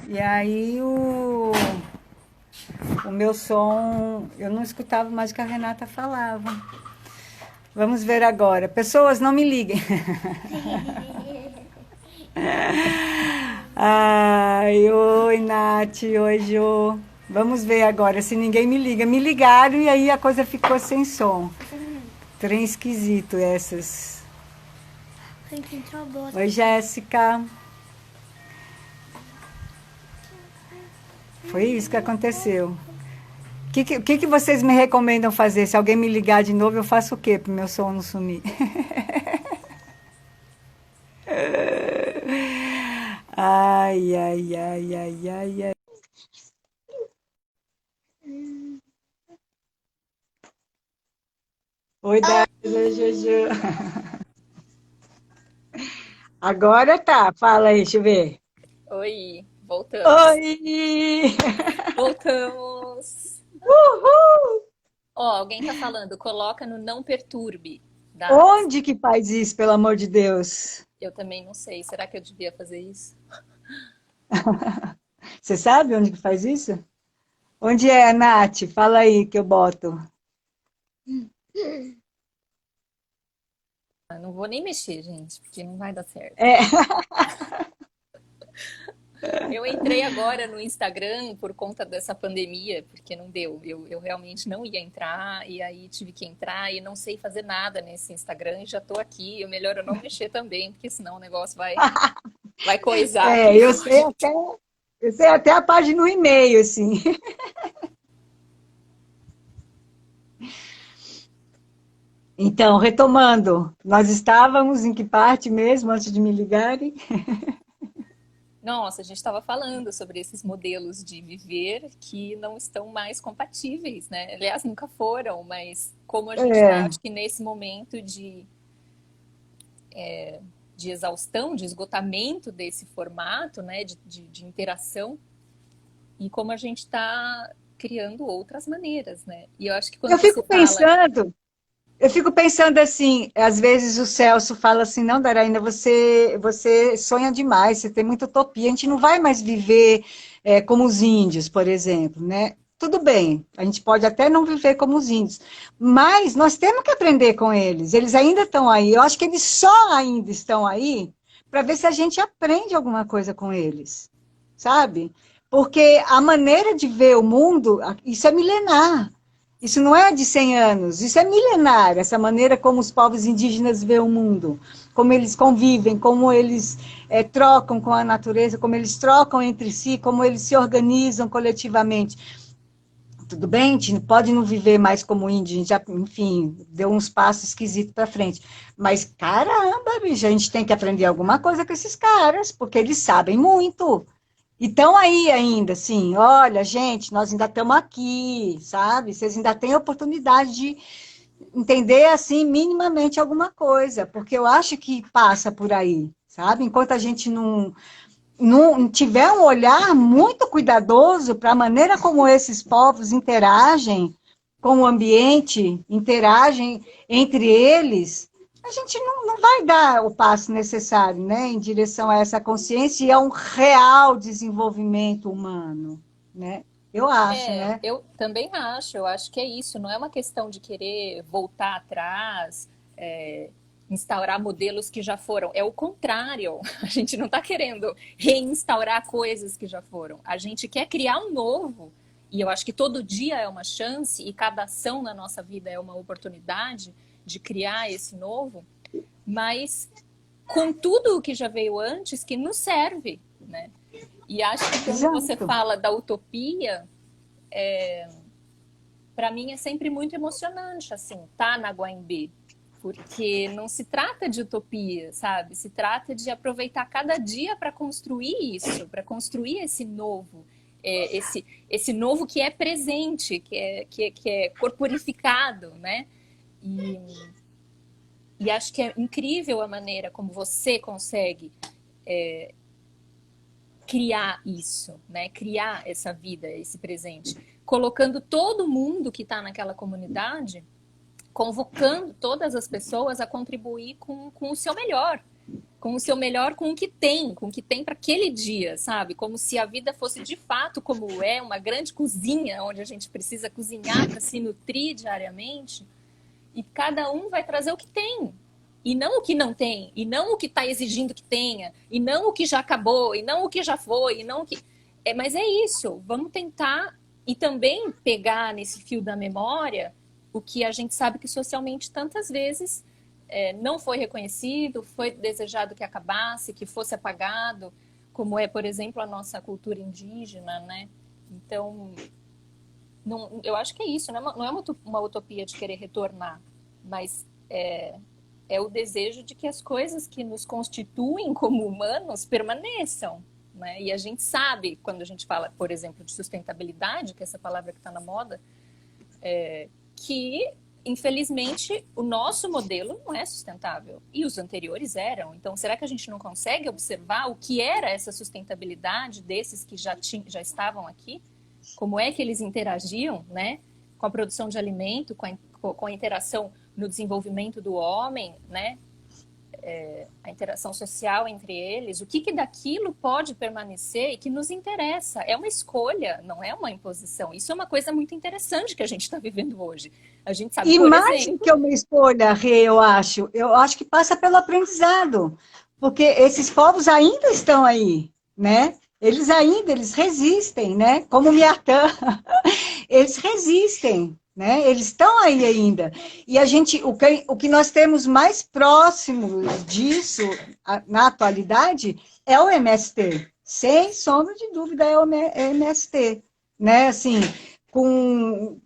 E aí o meu som, eu não escutava mais o que a Renata falava. Vamos ver agora. Pessoas, não me liguem. Ai, oi, Nath, oi, Jô. Vamos ver agora se ninguém me liga. Me ligaram e aí a coisa ficou sem som. Trem esquisito essas. Oi, Jéssica. Foi isso que aconteceu. O que vocês me recomendam fazer? Se alguém me ligar de novo, eu faço o quê para o meu som não sumir? Ai, ai, ai, ai, ai, ai. Oi, Débora, Juju. Agora tá, fala aí, deixa eu ver. Oi, voltamos. Oi! Voltamos. Uhul! Ó, alguém tá falando, coloca no não perturbe, Dadas. Onde que faz isso, pelo amor de Deus? Eu também não sei, será que eu devia fazer isso? Você sabe onde que faz isso? Onde é, Nath? Fala aí que eu boto. Ah, não vou nem mexer, gente, porque não vai dar certo. É, Eu entrei agora no Instagram por conta dessa pandemia, porque não deu. Eu realmente não ia entrar, e aí tive que entrar e não sei fazer nada nesse Instagram e já tô aqui. O melhor é não mexer também, porque senão o negócio vai coisar é, aqui hoje. eu sei até a página no e-mail, assim. Então, retomando, nós estávamos em que parte mesmo, antes de me ligarem? Nossa, a gente estava falando sobre esses modelos de viver que não estão mais compatíveis, né? Aliás, nunca foram, mas como a gente está, É, acho que nesse momento de exaustão, de esgotamento desse formato, né, de interação, e como a gente está criando outras maneiras, né? E eu acho que quando eu você fico fala, pensando, eu fico pensando assim, às vezes o Celso fala assim, não, Daraína, você sonha demais, você tem muita utopia, a gente não vai mais viver como os índios, por exemplo, né? Tudo bem, a gente pode até não viver como os índios, mas nós temos que aprender com eles ainda estão aí, eu acho que eles só ainda estão aí para ver se a gente aprende alguma coisa com eles, sabe? Porque a maneira de ver o mundo, isso é milenar. Isso não é de 100 anos, isso é milenar, essa maneira como os povos indígenas veem o mundo, como eles convivem, como eles trocam com a natureza, como eles trocam entre si, como eles se organizam coletivamente. Tudo bem, a gente pode não viver mais como índio, a gente já, enfim, deu uns passos esquisitos para frente. Mas, caramba, bicho, a gente tem que aprender alguma coisa com esses caras, porque eles sabem muito. E estão aí ainda, assim, olha, gente, nós ainda estamos aqui, sabe? Vocês ainda têm oportunidade de entender, assim, minimamente alguma coisa, porque eu acho que passa por aí, sabe? Enquanto a gente não tiver um olhar muito cuidadoso para a maneira como esses povos interagem com o ambiente, interagem entre eles, a gente não vai dar o passo necessário, né, em direção a essa consciência e a um real desenvolvimento humano, né? Eu acho, né? eu também acho, eu acho que é isso, não é uma questão de querer voltar atrás, instaurar modelos que já foram, é o contrário, a gente não está querendo reinstaurar coisas que já foram, a gente quer criar um novo, e eu acho que todo dia é uma chance e cada ação na nossa vida é uma oportunidade de criar esse novo, mas com tudo o que já veio antes que nos serve, né? E acho que quando você Exato. fala da utopia, para mim é sempre muito emocionante, assim, tá na Guaimbê. Porque não se trata de utopia, sabe? Se trata de aproveitar cada dia para construir isso, para construir esse novo, esse novo que é presente, que é corporificado, né? E, e acho que é incrível a maneira como você consegue criar isso, né? Criar essa vida, esse presente, colocando todo mundo que está naquela comunidade, convocando todas as pessoas a contribuir com o seu melhor. com o seu melhor, com o que tem para aquele dia, sabe? Como se a vida fosse de fato como é, uma grande cozinha onde a gente precisa cozinhar para se nutrir diariamente, e cada um vai trazer o que tem. E não o que não tem, e não o que está exigindo que tenha, e não o que já acabou, e não o que já foi, e não o que. Mas é isso, vamos tentar e também pegar nesse fio da memória o que a gente sabe que socialmente tantas vezes não foi reconhecido, foi desejado que acabasse, que fosse apagado, como é, por exemplo, a nossa cultura indígena, né? Então, não, eu acho que é isso, não é uma utopia de querer retornar, mas é o desejo de que as coisas que nos constituem como humanos permaneçam, né? E a gente sabe, quando a gente fala, por exemplo, de sustentabilidade, que é essa palavra que está na moda, que, infelizmente, o nosso modelo não é sustentável. E os anteriores eram. Então, será que a gente não consegue observar o que era essa sustentabilidade desses que já estavam aqui? Como é que eles interagiam, né? Com a produção de alimento, com a interação no desenvolvimento do homem, né? A interação social entre eles, o que daquilo pode permanecer e que nos interessa. É uma escolha, não é uma imposição. Isso é uma coisa muito interessante que a gente está vivendo hoje. A gente sabe, E por mais do exemplo... que uma escolha, Rê, eu acho que passa pelo aprendizado, porque esses povos ainda estão aí, né? Eles resistem, né? Como o Miatã, eles resistem, né? Eles estão aí ainda. E o que nós temos mais próximo disso, na atualidade, é o MST. Sem sombra de dúvida, é o MST, né? Assim, com,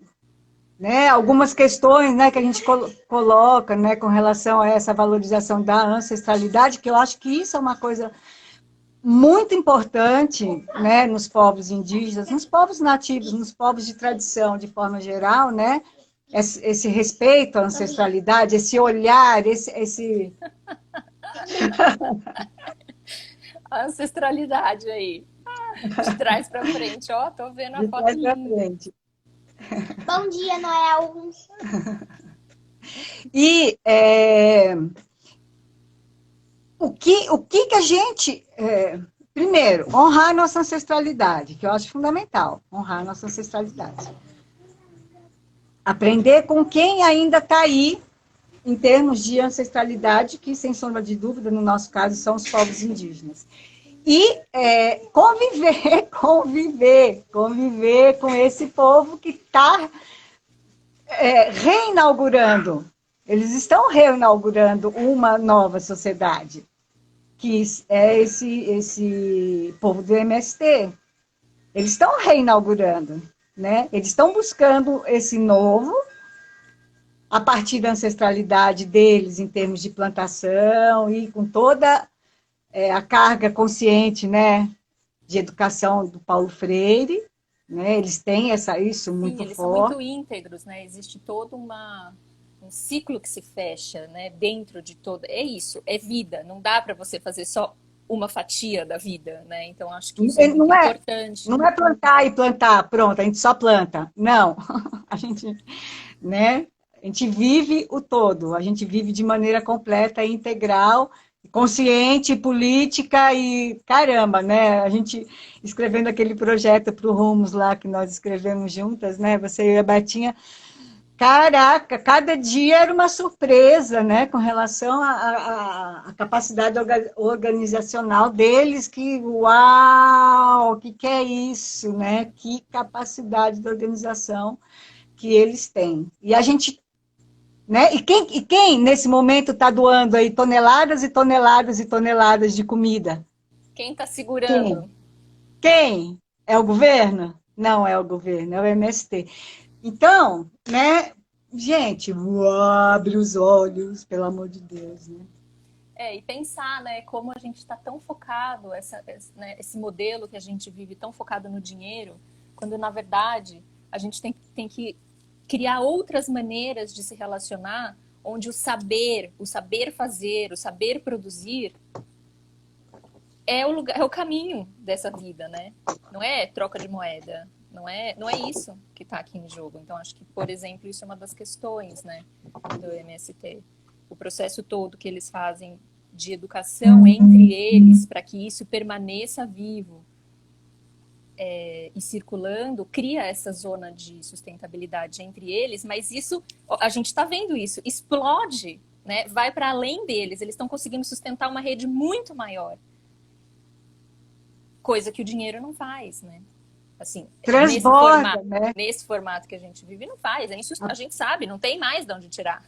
né, algumas questões, né, que a gente coloca, né, com relação a essa valorização da ancestralidade, que eu acho que isso é uma coisa muito importante, né, nos povos indígenas, nos povos nativos, nos povos de tradição, de forma geral, né, esse respeito à ancestralidade, esse olhar, esse... A ancestralidade aí, de trás para frente. Ó, tô vendo a de foto trás para linda. frente. Bom dia, Noel. E o que a gente... primeiro, honrar a nossa ancestralidade, que eu acho fundamental, honrar a nossa ancestralidade. Aprender com quem ainda está aí, em termos de ancestralidade, que, sem sombra de dúvida, no nosso caso, são os povos indígenas. E conviver com esse povo que está reinaugurando. Eles estão reinaugurando uma nova sociedade, que é esse povo do MST. Eles estão reinaugurando, né? Eles estão buscando esse novo, a partir da ancestralidade deles, em termos de plantação, e com toda a carga consciente, né, de educação do Paulo Freire, né? Eles têm isso muito Sim, eles são forte. muito íntegros, né? Existe todo um ciclo que se fecha, né? Dentro de todo... É isso, é vida. Não dá para você fazer só uma fatia da vida, né? Então, acho que isso é muito importante. Não é plantar e plantar, pronto, a gente só planta. Não, a gente, né? A gente vive o todo, a gente vive de maneira completa e integral, consciente, política e caramba, né? A gente escrevendo aquele projeto para o Rumos lá que nós escrevemos juntas, né? Você e a Betinha, caraca, cada dia era uma surpresa, né? Com relação à capacidade organizacional deles, que uau, o que é isso, né? Que capacidade de organização que eles têm. E a gente, né? E quem nesse momento está doando aí toneladas e toneladas e toneladas de comida? Quem está Quem? segurando? Quem? É o governo? Não é o governo, é o MST. Então, né, gente, abre os olhos, pelo amor de Deus, né? E pensar, né, como a gente está tão focado, né, esse modelo que a gente vive tão focado no dinheiro, quando, na verdade, a gente tem que criar outras maneiras de se relacionar, onde o saber fazer, o saber produzir é o caminho dessa vida, né? Não é troca de moeda, não é isso que está aqui em jogo. Então, acho que, por exemplo, isso é uma das questões, né, do MST. O processo todo que eles fazem de educação entre eles, para que isso permaneça vivo e circulando, cria essa zona de sustentabilidade entre eles, mas isso, a gente está vendo isso, explode, né? Vai para além deles, eles estão conseguindo sustentar uma rede muito maior, coisa que o dinheiro não faz, né? Assim, Transborda, né? nesse formato que a gente vive, não faz, a gente sabe, não tem mais de onde tirar.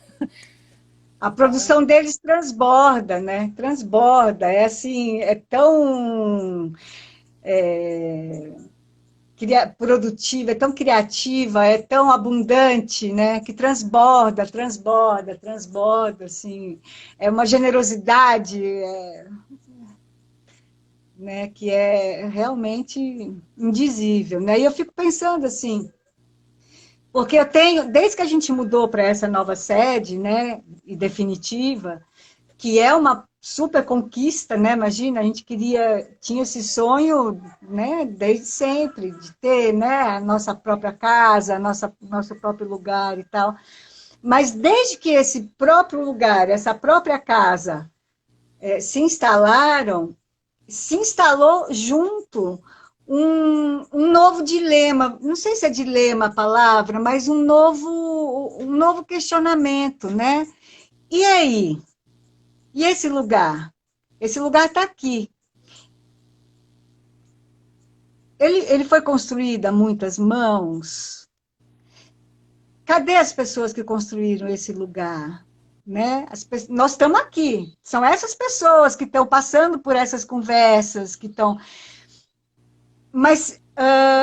A produção deles transborda, né? Transborda, é assim, é tão produtiva, é tão criativa, é tão abundante, né? Que transborda, transborda, transborda, assim. É uma generosidade, né? Que é realmente indizível, né? E eu fico pensando assim, porque eu tenho, desde que a gente mudou para essa nova sede, né? E definitiva, que é uma super conquista, né? Imagina, a gente tinha esse sonho, né? Desde sempre, de ter, né? A nossa própria casa, nosso próprio lugar e tal. Mas desde que esse próprio lugar, essa própria casa se instalaram, se instalou junto um novo dilema, não sei se é dilema a palavra, mas um novo questionamento, né? E aí? E esse lugar? Esse lugar está aqui. Ele foi construído a muitas mãos. Cadê as pessoas que construíram esse lugar? Né? Nós estamos aqui. São essas pessoas que estão passando por essas conversas, que estão. Mas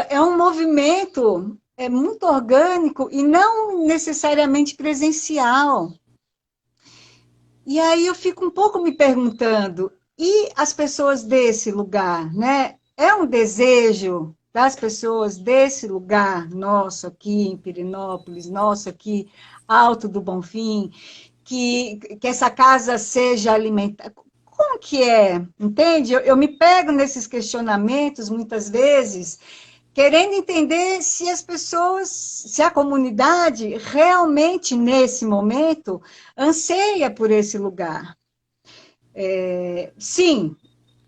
é um movimento muito orgânico e não necessariamente presencial. E aí eu fico um pouco me perguntando, e as pessoas desse lugar, né? É um desejo das pessoas desse lugar, nosso aqui em Pirenópolis, nosso aqui, Alto do Bonfim, que essa casa seja alimentada. Como que é? Entende? Eu me pego nesses questionamentos, muitas vezes, querendo entender se as pessoas, se a comunidade realmente, nesse momento, anseia por esse lugar. Sim,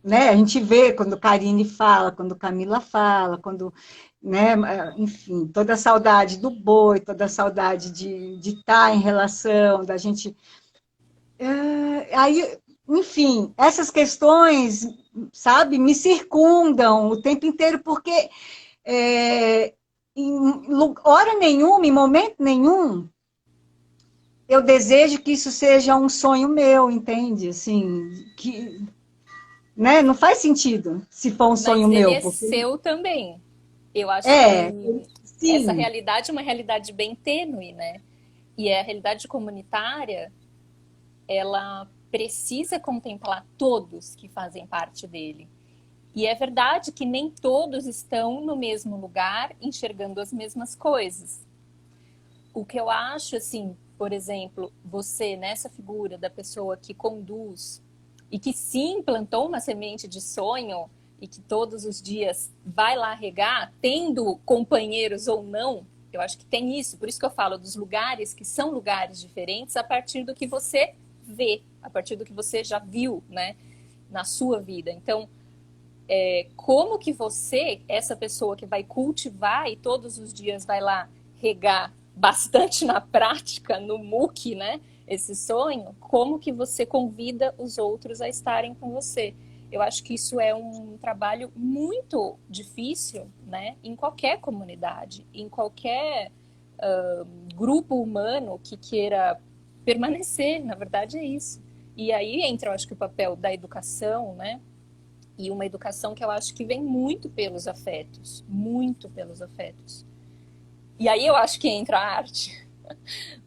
né? A gente vê quando Karine fala, quando Camila fala, quando, né? Enfim, toda a saudade do boi, toda a saudade de estar em relação, da gente. Aí, enfim, essas questões, sabe, me circundam o tempo inteiro, porque em hora nenhuma, em momento nenhum, eu desejo que isso seja um sonho meu, entende? Assim, que, né? Não faz sentido se for um sonho Mas ele meu, é porque seu também. Eu acho é, que essa sim, realidade é uma realidade bem tênue, né? E a realidade comunitária, ela precisa contemplar todos que fazem parte dele. E é verdade que nem todos estão no mesmo lugar, enxergando as mesmas coisas. O que eu acho, assim, por exemplo, você nessa figura da pessoa que conduz e que sim plantou uma semente de sonho e que todos os dias vai lá regar, tendo companheiros ou não, eu acho que tem isso. Por isso que eu falo dos lugares que são lugares diferentes a partir do que você vê, a partir do que você já viu, né, na sua vida. Então, como que você, essa pessoa que vai cultivar e todos os dias vai lá regar bastante na prática, no muque, né? Esse sonho, como que você convida os outros a estarem com você? Eu acho que isso é um trabalho muito difícil, né? Em qualquer comunidade, em qualquer grupo humano que queira permanecer, na verdade é isso. E aí entra, eu acho que o papel da educação, né? E uma educação que eu acho que vem muito pelos afetos. E aí eu acho que entra a arte,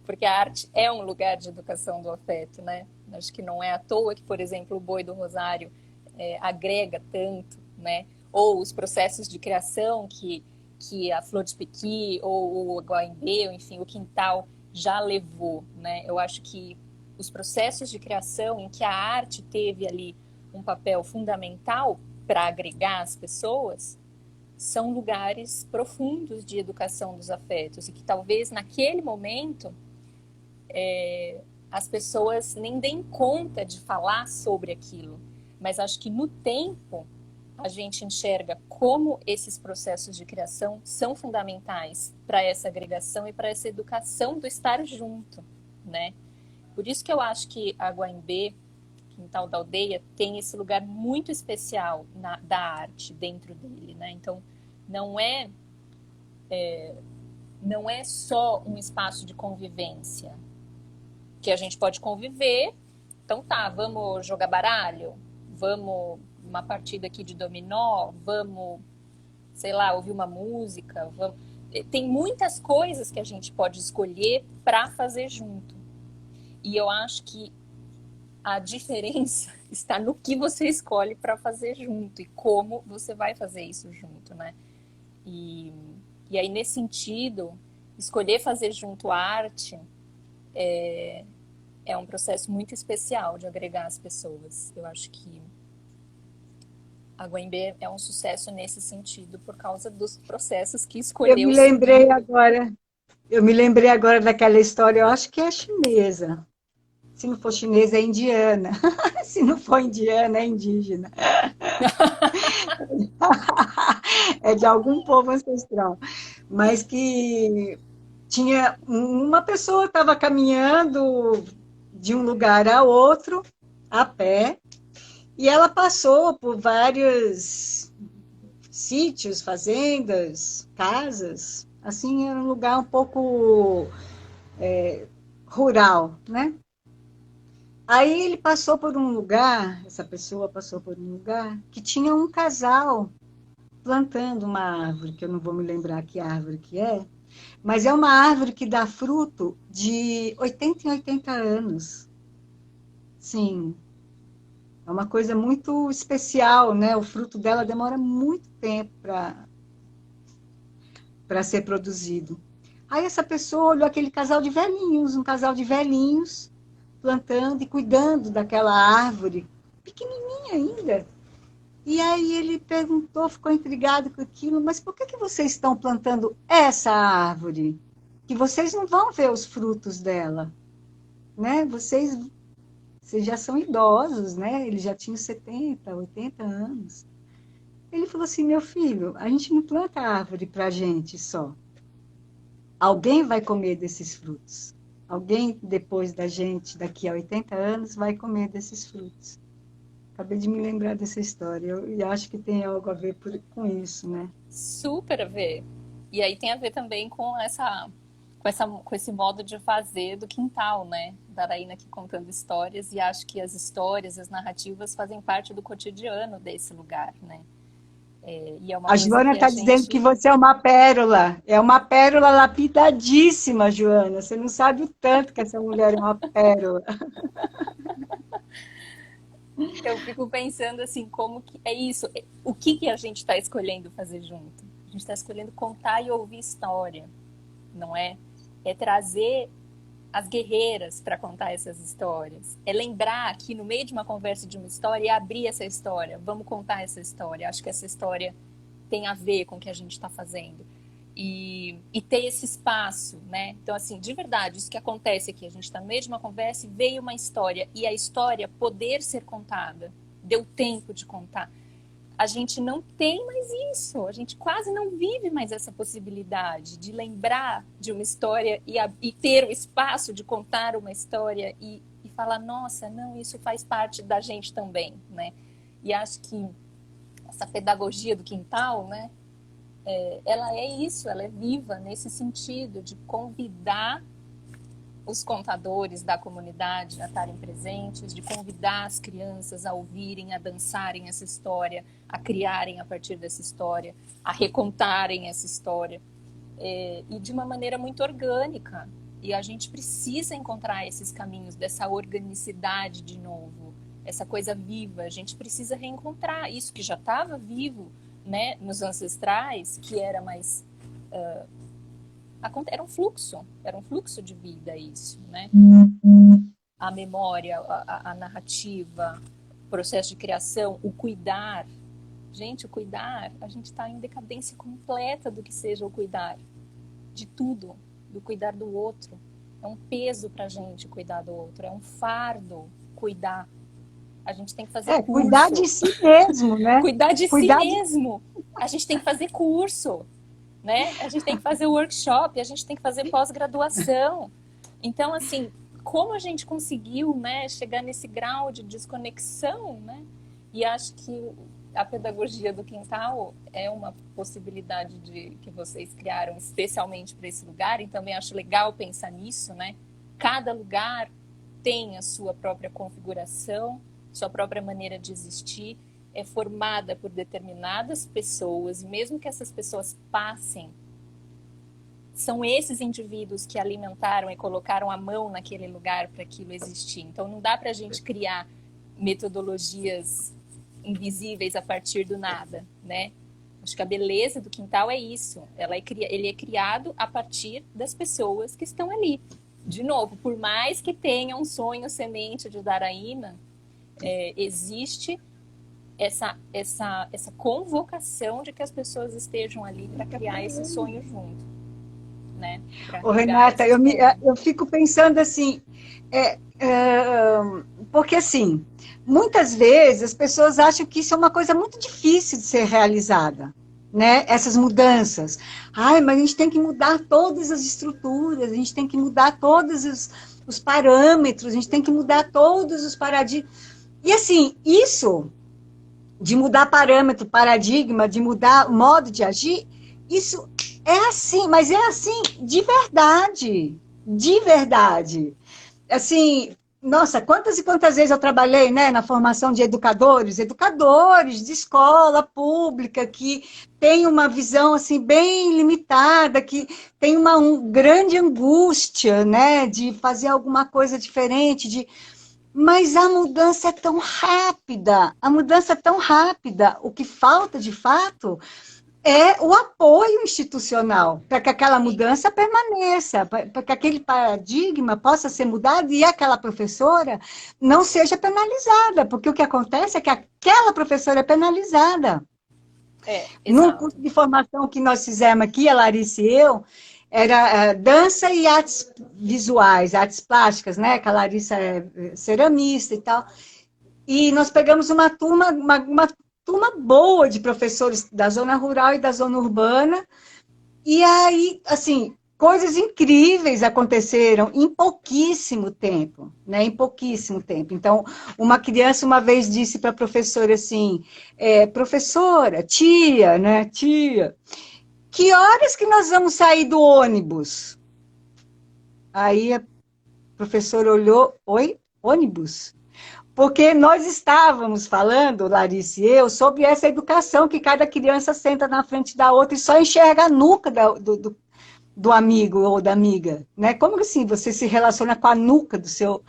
porque a arte é um lugar de educação do afeto, né? Acho que não é à toa que, por exemplo, o Boi do Rosário agrega tanto, né? Ou os processos de criação que a Flor de Pequi, ou o Guaimbê, ou enfim, o Quintal já levou, né? Eu acho que os processos de criação em que a arte teve ali um papel fundamental para agregar as pessoas, são lugares profundos de educação dos afetos e que talvez naquele momento as pessoas nem deem conta de falar sobre aquilo. Mas acho que no tempo a gente enxerga como esses processos de criação são fundamentais para essa agregação e para essa educação do estar junto, né? Por isso que eu acho que a Guaimbê, Quintal da Aldeia, tem esse lugar muito especial da arte dentro dele, né? Então, não é só um espaço de convivência, que a gente pode conviver. Então tá, vamos jogar baralho, vamos uma partida aqui de dominó, vamos, sei lá, ouvir uma música, vamos... Tem muitas coisas que a gente pode escolher para fazer junto. E eu acho que a diferença está no que você escolhe para fazer junto e como você vai fazer isso junto, né? E aí, nesse sentido, escolher fazer junto a arte é um processo muito especial de agregar as pessoas. Eu acho que a Guaimbê é um sucesso nesse sentido, por causa dos processos que Eu me escolheu lembrei seguir. agora, eu me lembrei agora daquela história, eu acho que é chinesa. Se não for chinesa, é indiana. Se não for indiana, é indígena. É de algum povo ancestral. Mas que tinha uma pessoa estava caminhando de um lugar a outro a pé e ela passou por vários sítios, fazendas, casas. Assim, era um lugar um pouco rural, né? Aí ele passou por um lugar, essa pessoa passou por um lugar que tinha um casal plantando uma árvore, que eu não vou me lembrar que árvore que é, mas é uma árvore que dá fruto de 80 em 80 anos. Sim, é uma coisa muito especial, né? O fruto dela demora muito tempo para ser produzido. Aí essa pessoa olhou aquele casal de velhinhos, um casal de velhinhos, plantando e cuidando daquela árvore, pequenininha ainda. E aí ele perguntou, ficou intrigado com aquilo, mas por que vocês estão plantando essa árvore? Que vocês não vão ver os frutos dela, né? Vocês já são idosos, né? Eles já tinham 70, 80 anos. Ele falou assim, meu filho, a gente não planta árvore para a gente só. Alguém vai comer desses frutos. Alguém, depois da gente, daqui a 80 anos, vai comer desses frutos. Acabei de me lembrar dessa história. E acho que tem algo a ver com isso, né? Super a ver. E aí tem a ver também com esse modo de fazer do quintal, né? Da Araína aqui contando histórias, e acho que as histórias, as narrativas fazem parte do cotidiano desse lugar, né? E é uma A coisa Joana que a está dizendo que gente... você é uma pérola. É uma pérola lapidadíssima, Joana. Você não sabe o tanto que essa mulher é uma pérola. Eu fico pensando assim, como que é isso? O que que a gente está escolhendo fazer junto? A gente está escolhendo contar e ouvir história, não é? É trazer as guerreiras para contar essas histórias. É lembrar que no meio de uma conversa de uma história e abrir essa história. Vamos contar essa história. Acho que essa história tem a ver com o que a gente está fazendo. E ter esse espaço, né? Então, assim, de verdade, isso que acontece aqui, a gente está no meio de uma conversa e veio uma história, e a história poder ser contada, deu tempo de contar. A gente não tem mais isso, a gente quase não vive mais essa possibilidade de lembrar de uma história e ter o espaço de contar uma história e falar, nossa, não, isso faz parte da gente também, né? E acho que essa pedagogia do quintal, né? Ela é isso, ela é viva nesse sentido de convidar os contadores da comunidade a estarem presentes, de convidar as crianças a ouvirem, a dançarem essa história, a criarem a partir dessa história, a recontarem essa história, e de uma maneira muito orgânica. E a gente precisa encontrar esses caminhos dessa organicidade de novo, essa coisa viva. A gente precisa reencontrar isso que já estava vivo, né, nos ancestrais, que era mais... era um fluxo de vida isso, né? A memória, a narrativa, o processo de criação, o cuidar. Gente, o cuidar, a gente está em decadência completa do que seja o cuidar. De tudo, do cuidar do outro. É um peso para a gente cuidar do outro, é um fardo cuidar. A gente tem que fazer curso. Cuidar de si mesmo, né? Cuidar de si mesmo. A gente tem que fazer curso, né? A gente tem que fazer workshop, a gente tem que fazer pós-graduação. Então, assim, como a gente conseguiu, né, chegar nesse grau de desconexão, né? E acho que a pedagogia do quintal é uma possibilidade que vocês criaram especialmente para esse lugar, e também acho legal pensar nisso, né? Cada lugar tem a sua própria configuração, sua própria maneira de existir, é formada por determinadas pessoas, e mesmo que essas pessoas passem, são esses indivíduos que alimentaram e colocaram a mão naquele lugar para aquilo existir. Então não dá para a gente criar metodologias invisíveis a partir do nada, né? Acho que a beleza do quintal é isso. Ele é criado a partir das pessoas que estão ali. De novo, por mais que tenha um sonho semente de Daraína, existe essa convocação de que as pessoas estejam ali para criar esse sonho junto, né? Ô, Renata, eu fico pensando assim, porque assim, muitas vezes as pessoas acham que isso é uma coisa muito difícil de ser realizada, né? Essas mudanças. Ai, mas a gente tem que mudar todas as estruturas, a gente tem que mudar todos os parâmetros, a gente tem que mudar todos os paradigmas. E assim, isso de mudar parâmetro, paradigma, de mudar o modo de agir, isso é assim, mas é assim de verdade, de verdade. Assim, nossa, quantas e quantas vezes eu trabalhei, né, na formação de educadores de escola pública, que tem uma visão assim bem limitada, que tem uma grande angústia, né, de fazer alguma coisa diferente, mas a mudança é tão rápida, o que falta de fato é o apoio institucional para que aquela mudança permaneça, para que aquele paradigma possa ser mudado e aquela professora não seja penalizada, porque o que acontece é que aquela professora é penalizada. Num curso de formação que nós fizemos aqui, a Larissa e eu, era dança e artes visuais, artes plásticas, né? Que a Larissa é ceramista e tal. E nós pegamos uma turma boa de professores da zona rural e da zona urbana, e aí, assim, coisas incríveis aconteceram em pouquíssimo tempo, né? Em pouquíssimo tempo. Então, uma criança uma vez disse para a professora assim, professora, tia, né? Tia, que horas que nós vamos sair do ônibus? Aí a professora olhou, oi, ônibus? Porque nós estávamos falando, Larissa e eu, sobre essa educação que cada criança senta na frente da outra e só enxerga a nuca do amigo ou da amiga, né? Como assim você se relaciona com a nuca do seu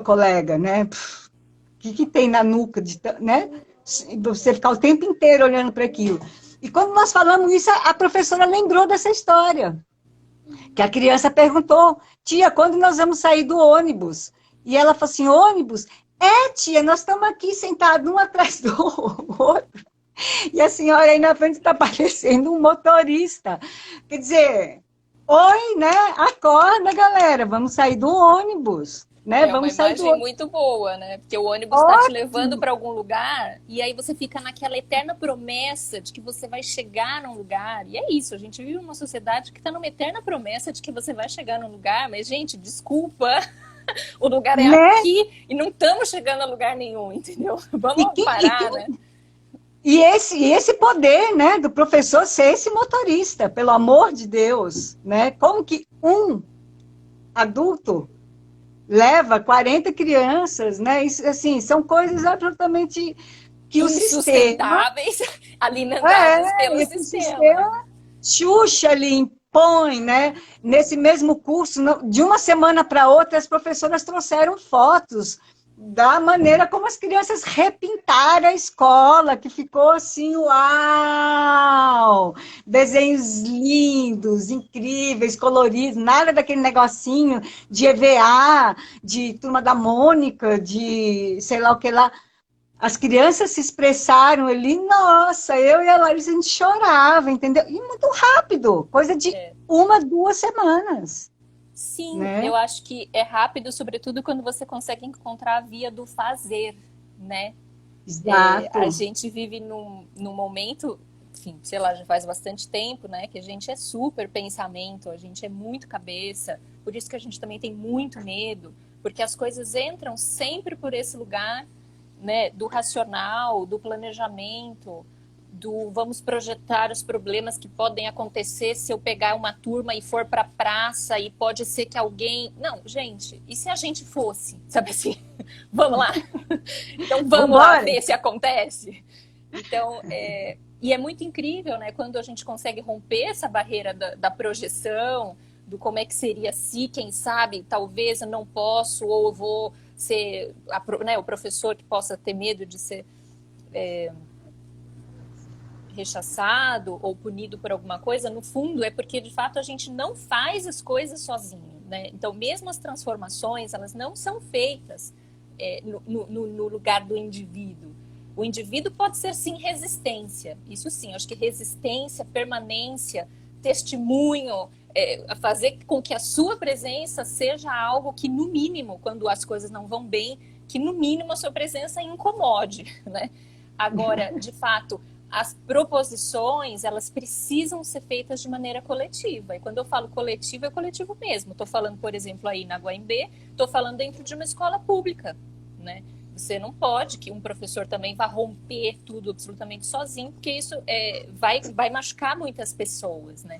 colega, né? O que tem na nuca, né? Você ficar o tempo inteiro olhando para aquilo. E quando nós falamos isso, a professora lembrou dessa história. Que a criança perguntou, tia, quando nós vamos sair do ônibus? E ela falou assim, ônibus? Tia, nós estamos aqui sentados um atrás do outro. E a senhora aí na frente está parecendo um motorista. Quer dizer, oi, né? Acorda, galera, vamos sair do ônibus. Né? É uma imagem muito boa, né? Porque o ônibus está te levando para algum lugar e aí você fica naquela eterna promessa de que você vai chegar num lugar. E é isso, a gente vive numa sociedade que está numa eterna promessa de que você vai chegar num lugar, mas, gente, desculpa, o lugar é aqui e não estamos chegando a lugar nenhum, entendeu? Vamos parar, né? E esse poder, né, do professor ser esse motorista, pelo amor de Deus, né? Como que um adulto leva 40 crianças, né? Isso, assim, são coisas absolutamente que o sistema... alimentadas pelo sistema. Xuxa ali impõe, né? Nesse mesmo curso, de uma semana para outra, as professoras trouxeram fotos da maneira como as crianças repintaram a escola, que ficou assim, uau! Desenhos lindos, incríveis, coloridos, nada daquele negocinho de EVA, de Turma da Mônica, de sei lá o que lá. As crianças se expressaram ali, nossa, eu e a Larissa, a gente chorava, entendeu? E muito rápido, coisa de 1, 2 semanas. Sim, né? eu acho que é rápido, sobretudo quando você consegue encontrar a via do fazer, né? A Exato. gente vive num momento, enfim, sei lá, já faz bastante tempo, né? Que a gente é super pensamento, a gente é muito cabeça, por isso que a gente também tem muito medo, porque as coisas entram sempre por esse lugar, né? Do racional, do planejamento, do vamos projetar os problemas que podem acontecer se eu pegar uma turma e for para a praça e pode ser que alguém... Não, gente, e se a gente fosse? Sabe assim? Vamos lá? Então vamos lá Vambora! ver se acontece. Então, e é muito incrível, né? Quando a gente consegue romper essa barreira da projeção, do como é que seria se, quem sabe, talvez eu não posso, ou eu vou ser né, o professor que possa ter medo de ser rechaçado ou punido por alguma coisa, no fundo é porque de fato a gente não faz as coisas sozinho, né? Então, mesmo as transformações, elas não são feitas no lugar do indivíduo. O indivíduo pode ser sim resistência, isso sim, acho que resistência, permanência, testemunho, fazer com que a sua presença seja algo que, no mínimo, quando as coisas não vão bem, que no mínimo a sua presença incomode, né? Agora, de fato, as proposições, elas precisam ser feitas de maneira coletiva. E quando eu falo coletivo, é coletivo mesmo. Estou falando, por exemplo, aí na Guaimbê, estou falando dentro de uma escola pública, né? Você não pode que um professor também vá romper tudo absolutamente sozinho, porque isso vai machucar muitas pessoas, né?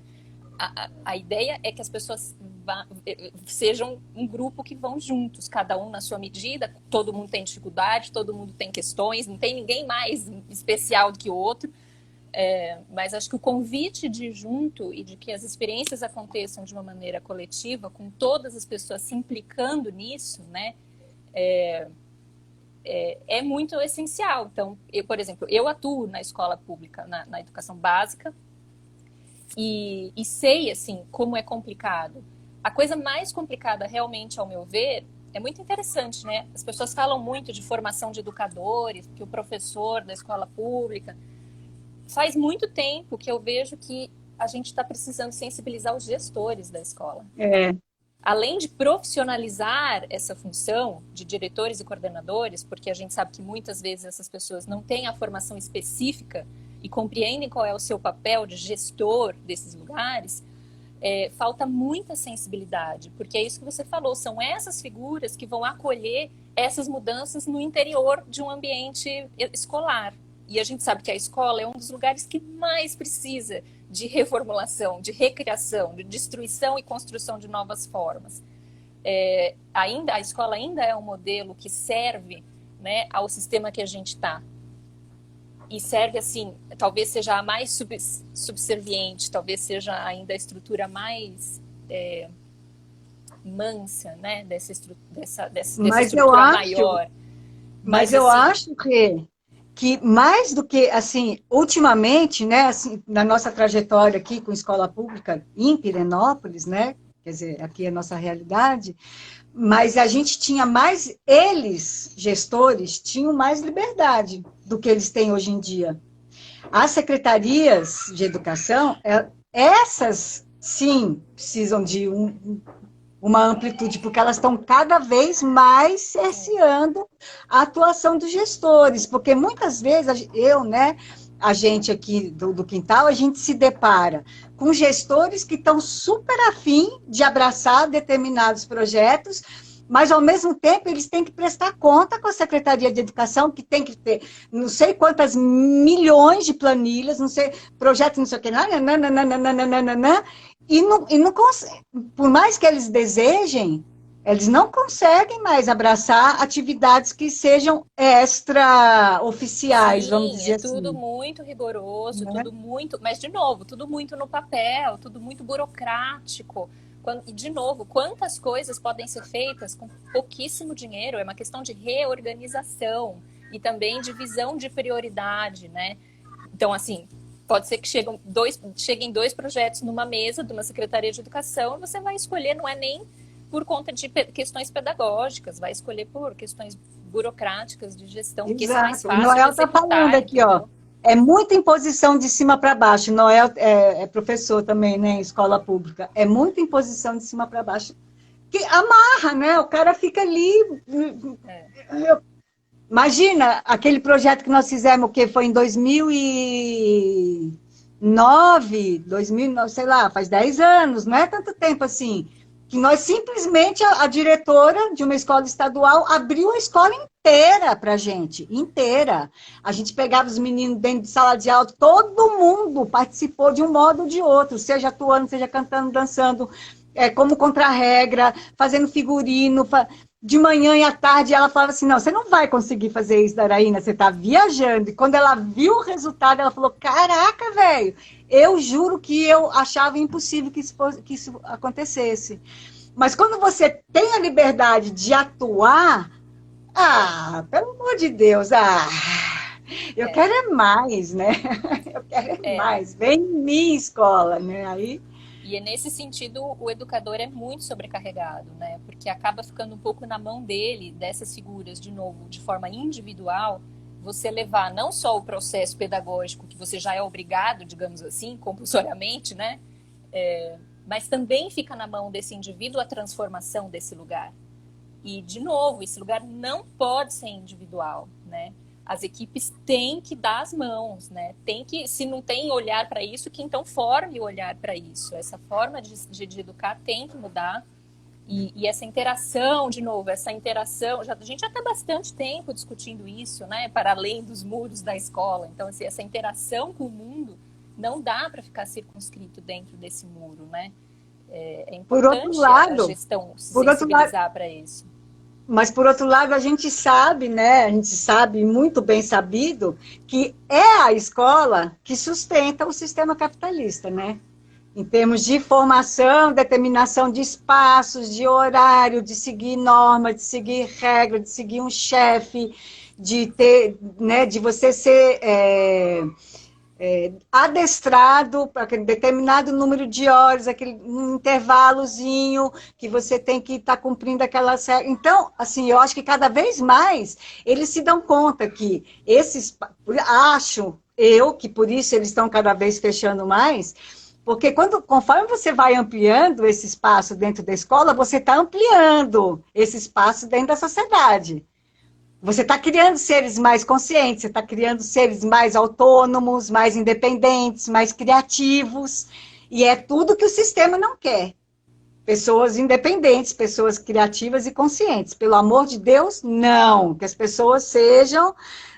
A ideia é que as pessoas sejam um grupo que vão juntos, cada um na sua medida, todo mundo tem dificuldade, todo mundo tem questões, não tem ninguém mais especial do que o outro, mas acho que o convite de ir junto e de que as experiências aconteçam de uma maneira coletiva, com todas as pessoas se implicando nisso, né, é muito essencial. Então, por exemplo, eu atuo na escola pública, na educação básica, e sei, assim, como é complicado. A coisa mais complicada, realmente, ao meu ver, é muito interessante, né? As pessoas falam muito de formação de educadores, que o professor da escola pública... Faz muito tempo que eu vejo que a gente está precisando sensibilizar os gestores da escola. É, Além de profissionalizar essa função de diretores e coordenadores, porque a gente sabe que muitas vezes essas pessoas não têm a formação específica e compreendem qual é o seu papel de gestor desses lugares, falta muita sensibilidade, porque é isso que você falou, são essas figuras que vão acolher essas mudanças no interior de um ambiente escolar. E a gente sabe que a escola é um dos lugares que mais precisa de reformulação, de recriação, de destruição e construção de novas formas. A escola ainda é um modelo que serve, né, ao sistema que a gente está. E serve, assim, talvez seja a mais subserviente, talvez seja ainda a estrutura mais mansa, né, dessa estrutura maior. Mas Mas eu assim, acho que mais do que, assim, ultimamente, né, assim, na nossa trajetória aqui com escola pública em Pirenópolis, né, quer dizer, aqui é a nossa realidade, mas a gente tinha mais, eles, gestores, tinham mais liberdade do que eles têm hoje em dia. As secretarias de educação, essas, sim, precisam de uma amplitude, porque elas estão cada vez mais cerceando a atuação dos gestores, porque muitas vezes né, a gente aqui do Quintal, a gente se depara com gestores que estão super afim de abraçar determinados projetos, mas, ao mesmo tempo, eles têm que prestar conta com a Secretaria de Educação, que tem que ter não sei quantas milhões de planilhas, não sei, projetos, não sei o que, nananana, e não consegue, por mais que eles desejem, eles não conseguem mais abraçar atividades que sejam extra-oficiais, vamos sim, dizer é tudo assim. muito rigoroso, Né? tudo muito, mas de novo, tudo muito no papel, tudo muito burocrático. E de novo, quantas coisas podem ser feitas com pouquíssimo dinheiro? É uma questão de reorganização e também de visão de prioridade, né? Então, assim, pode ser que cheguem dois projetos numa mesa de uma secretaria de educação e você vai escolher, não é nem por conta de questões pedagógicas, vai escolher por questões burocráticas de gestão, porque isso é mais Exato. O fácil de Noel está falando executar, aqui, ó. entendeu? É muita imposição de cima para baixo. Noel é professor também, né, em escola pública. É muita imposição de cima para baixo. Que amarra, né? O cara fica ali. Imagina aquele projeto que nós fizemos, que foi em 2009, sei lá, faz 10 anos, não é tanto tempo assim. Que nós simplesmente, a diretora de uma escola estadual abriu a escola inteira para a gente, inteira. A gente pegava os meninos dentro de sala de aula, todo mundo participou de um modo ou de outro, seja atuando, seja cantando, dançando, como contra-regra, fazendo figurino. De manhã e à tarde, ela falava assim, não, você não vai conseguir fazer isso, Daraína, você está viajando. E quando ela viu o resultado, ela falou, caraca, velho, eu juro que eu achava impossível que isso acontecesse. Mas quando você tem a liberdade de atuar, pelo amor de Deus, eu quero é mais, né? Eu quero é mais. Vem em mim, escola, né? Aí... E nesse sentido, o educador é muito sobrecarregado, né? Porque acaba ficando um pouco na mão dele, dessas figuras, de novo, de forma individual, você levar não só o processo pedagógico, que você já é obrigado, digamos assim, compulsoriamente, né? Mas também fica na mão desse indivíduo a transformação desse lugar. E, de novo, esse lugar não pode ser individual, né? As equipes têm que dar as mãos, né? Tem que, se não tem olhar para isso, que então forme o olhar para isso. Essa forma de educar tem que mudar. E essa interação, de novo, a gente já está há bastante tempo discutindo isso, né? Para além dos muros da escola. Então, assim, essa interação com o mundo não dá para ficar circunscrito dentro desse muro, né? É importante a gestão se sensibilizar para isso. Mas, por outro lado, a gente sabe, né? A gente sabe, muito bem sabido, que é a escola que sustenta o sistema capitalista, né? Em termos de formação, determinação de espaços, de horário, de seguir norma, de seguir regra, de seguir um chefe, de ter, né? De você ser adestrado para aquele determinado número de horas, aquele intervalozinho que você tem que estar cumprindo aquela série. Então, assim, eu acho que cada vez mais eles se dão conta que que por isso eles estão cada vez fechando mais, porque conforme você vai ampliando esse espaço dentro da escola, você está ampliando esse espaço dentro da sociedade. Você está criando seres mais conscientes, você está criando seres mais autônomos, mais independentes, mais criativos. E é tudo que o sistema não quer. Pessoas independentes, pessoas criativas e conscientes. Pelo amor de Deus, não. Que as pessoas sejam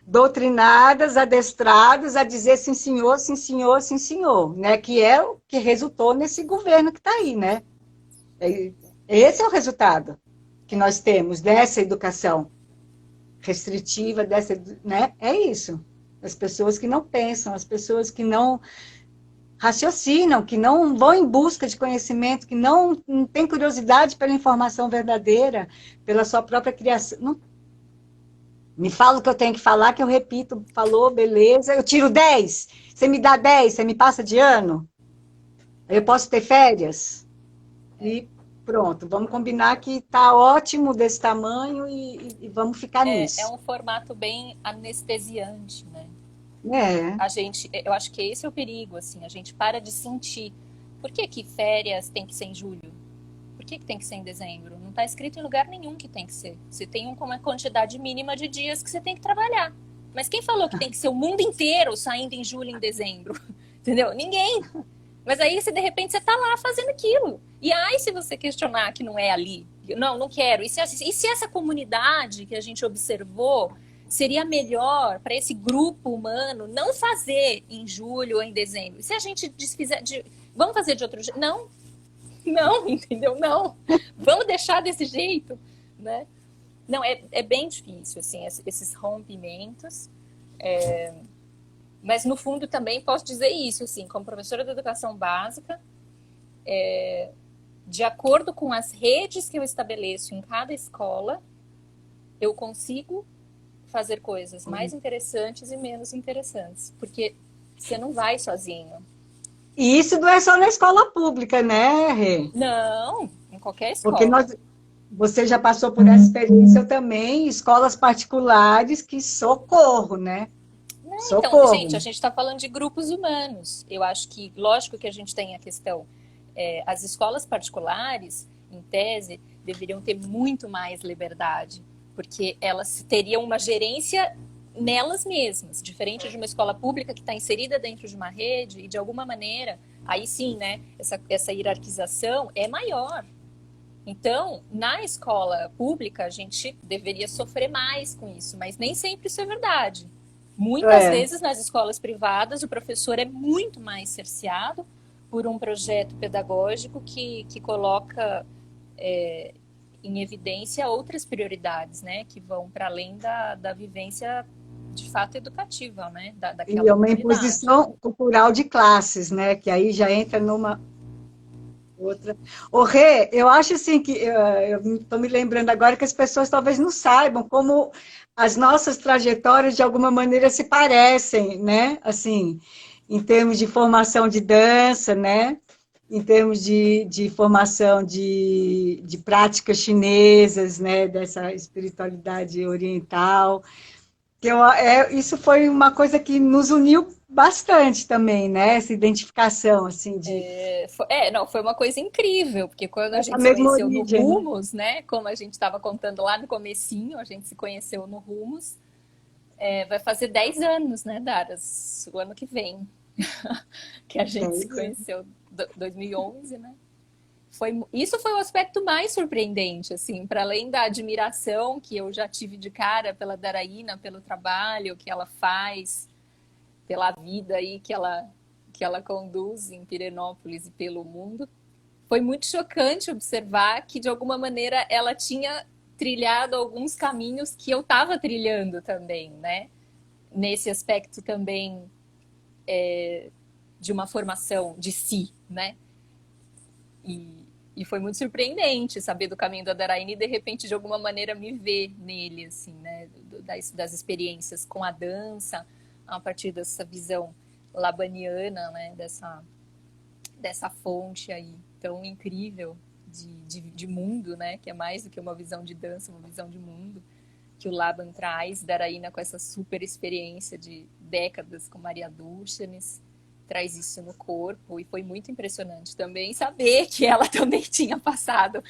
doutrinadas, adestradas a dizer sim, senhor, sim, senhor, sim, senhor. Né? Que é o que resultou nesse governo que está aí, né? Esse é o resultado que nós temos dessa educação restritiva, né? É isso. As pessoas que não pensam, as pessoas que não raciocinam, que não vão em busca de conhecimento, que não têm curiosidade pela informação verdadeira, pela sua própria criação. Não. Me fala o que eu tenho que falar, que eu repito, falou, beleza, eu tiro 10, você me dá 10, você me passa de ano, eu posso ter férias, e pronto, vamos combinar que está ótimo desse tamanho e vamos ficar nisso. É um formato bem anestesiante, né? É. Eu acho que esse é o perigo, assim, a gente para de sentir. Por que férias tem que ser em julho? Por que tem que ser em dezembro? Não está escrito em lugar nenhum que tem que ser. Você tem uma quantidade mínima de dias que você tem que trabalhar. Mas quem falou que tem que ser o mundo inteiro saindo em julho e em dezembro? Entendeu? Ninguém. Mas aí, de repente, você está lá fazendo aquilo. E aí, se você questionar que não é ali, não quero. E se essa comunidade que a gente observou seria melhor para esse grupo humano não fazer em julho ou em dezembro? E se a gente desfizer, vamos fazer de outro jeito? Não, entendeu? Não. Vamos deixar desse jeito, né? Não, é bem difícil, assim, esses rompimentos. Mas, no fundo, também posso dizer isso, assim, como professora de educação básica, de acordo com as redes que eu estabeleço em cada escola, eu consigo fazer coisas mais interessantes e menos interessantes, porque você não vai sozinho. E isso não é só na escola pública, né, Rê? Não, em qualquer escola. Porque você já passou por essa experiência, eu também, escolas particulares, que socorro, né? Então, Socorro. gente, a gente está falando de grupos humanos. Eu acho que, lógico que a gente tem a questão, as escolas particulares, em tese, deveriam ter muito mais liberdade, porque elas teriam uma gerência nelas mesmas, diferente de uma escola pública que está inserida dentro de uma rede e, de alguma maneira, aí sim, né, essa hierarquização é maior. Então, na escola pública, a gente deveria sofrer mais com isso, mas nem sempre isso é verdade. Muitas É, vezes, nas escolas privadas, o professor é muito mais cerceado por um projeto pedagógico que coloca em evidência outras prioridades, né? Que vão para além da vivência, de fato, educativa, né? e Daquela é uma comunidade. imposição cultural de classes, né? Que aí já entra numa outra. Ô, Rê, eu acho assim que eu estou me lembrando agora que as pessoas talvez não saibam como as nossas trajetórias de alguma maneira se parecem, né? Assim, em termos de formação de dança, né? Em termos de formação de práticas chinesas, né? Dessa espiritualidade oriental. Isso foi uma coisa que nos uniu bastante também, né? Essa identificação, assim, de Não, foi uma coisa incrível, porque quando a essa gente se mesma conheceu no origem, né? Rumos, né? Como a gente estava contando lá no comecinho, a gente se conheceu no Rumos. Vai fazer 10 anos, né, Daras? O ano que vem, que a gente se conheceu, 2011, né? Isso foi o aspecto mais surpreendente, assim, para além da admiração que eu já tive de cara pela Daraína, pelo trabalho que ela faz, pela vida aí que ela conduz em Pirenópolis e pelo mundo. Foi muito chocante observar que, de alguma maneira, ela tinha trilhado alguns caminhos que eu estava trilhando também, né? Nesse aspecto também de uma formação de si, né? E foi muito surpreendente saber do caminho da Daraine e, de repente, de alguma maneira, me ver nele, assim, né? Das experiências com a dança, a partir dessa visão labaniana, né? Dessa fonte aí tão incrível de mundo, né? Que é mais do que uma visão de dança, uma visão de mundo que o Laban traz. Daraína, com essa super experiência de décadas com Maria Dúchanes, traz isso no corpo, e foi muito impressionante também saber que ela também tinha passado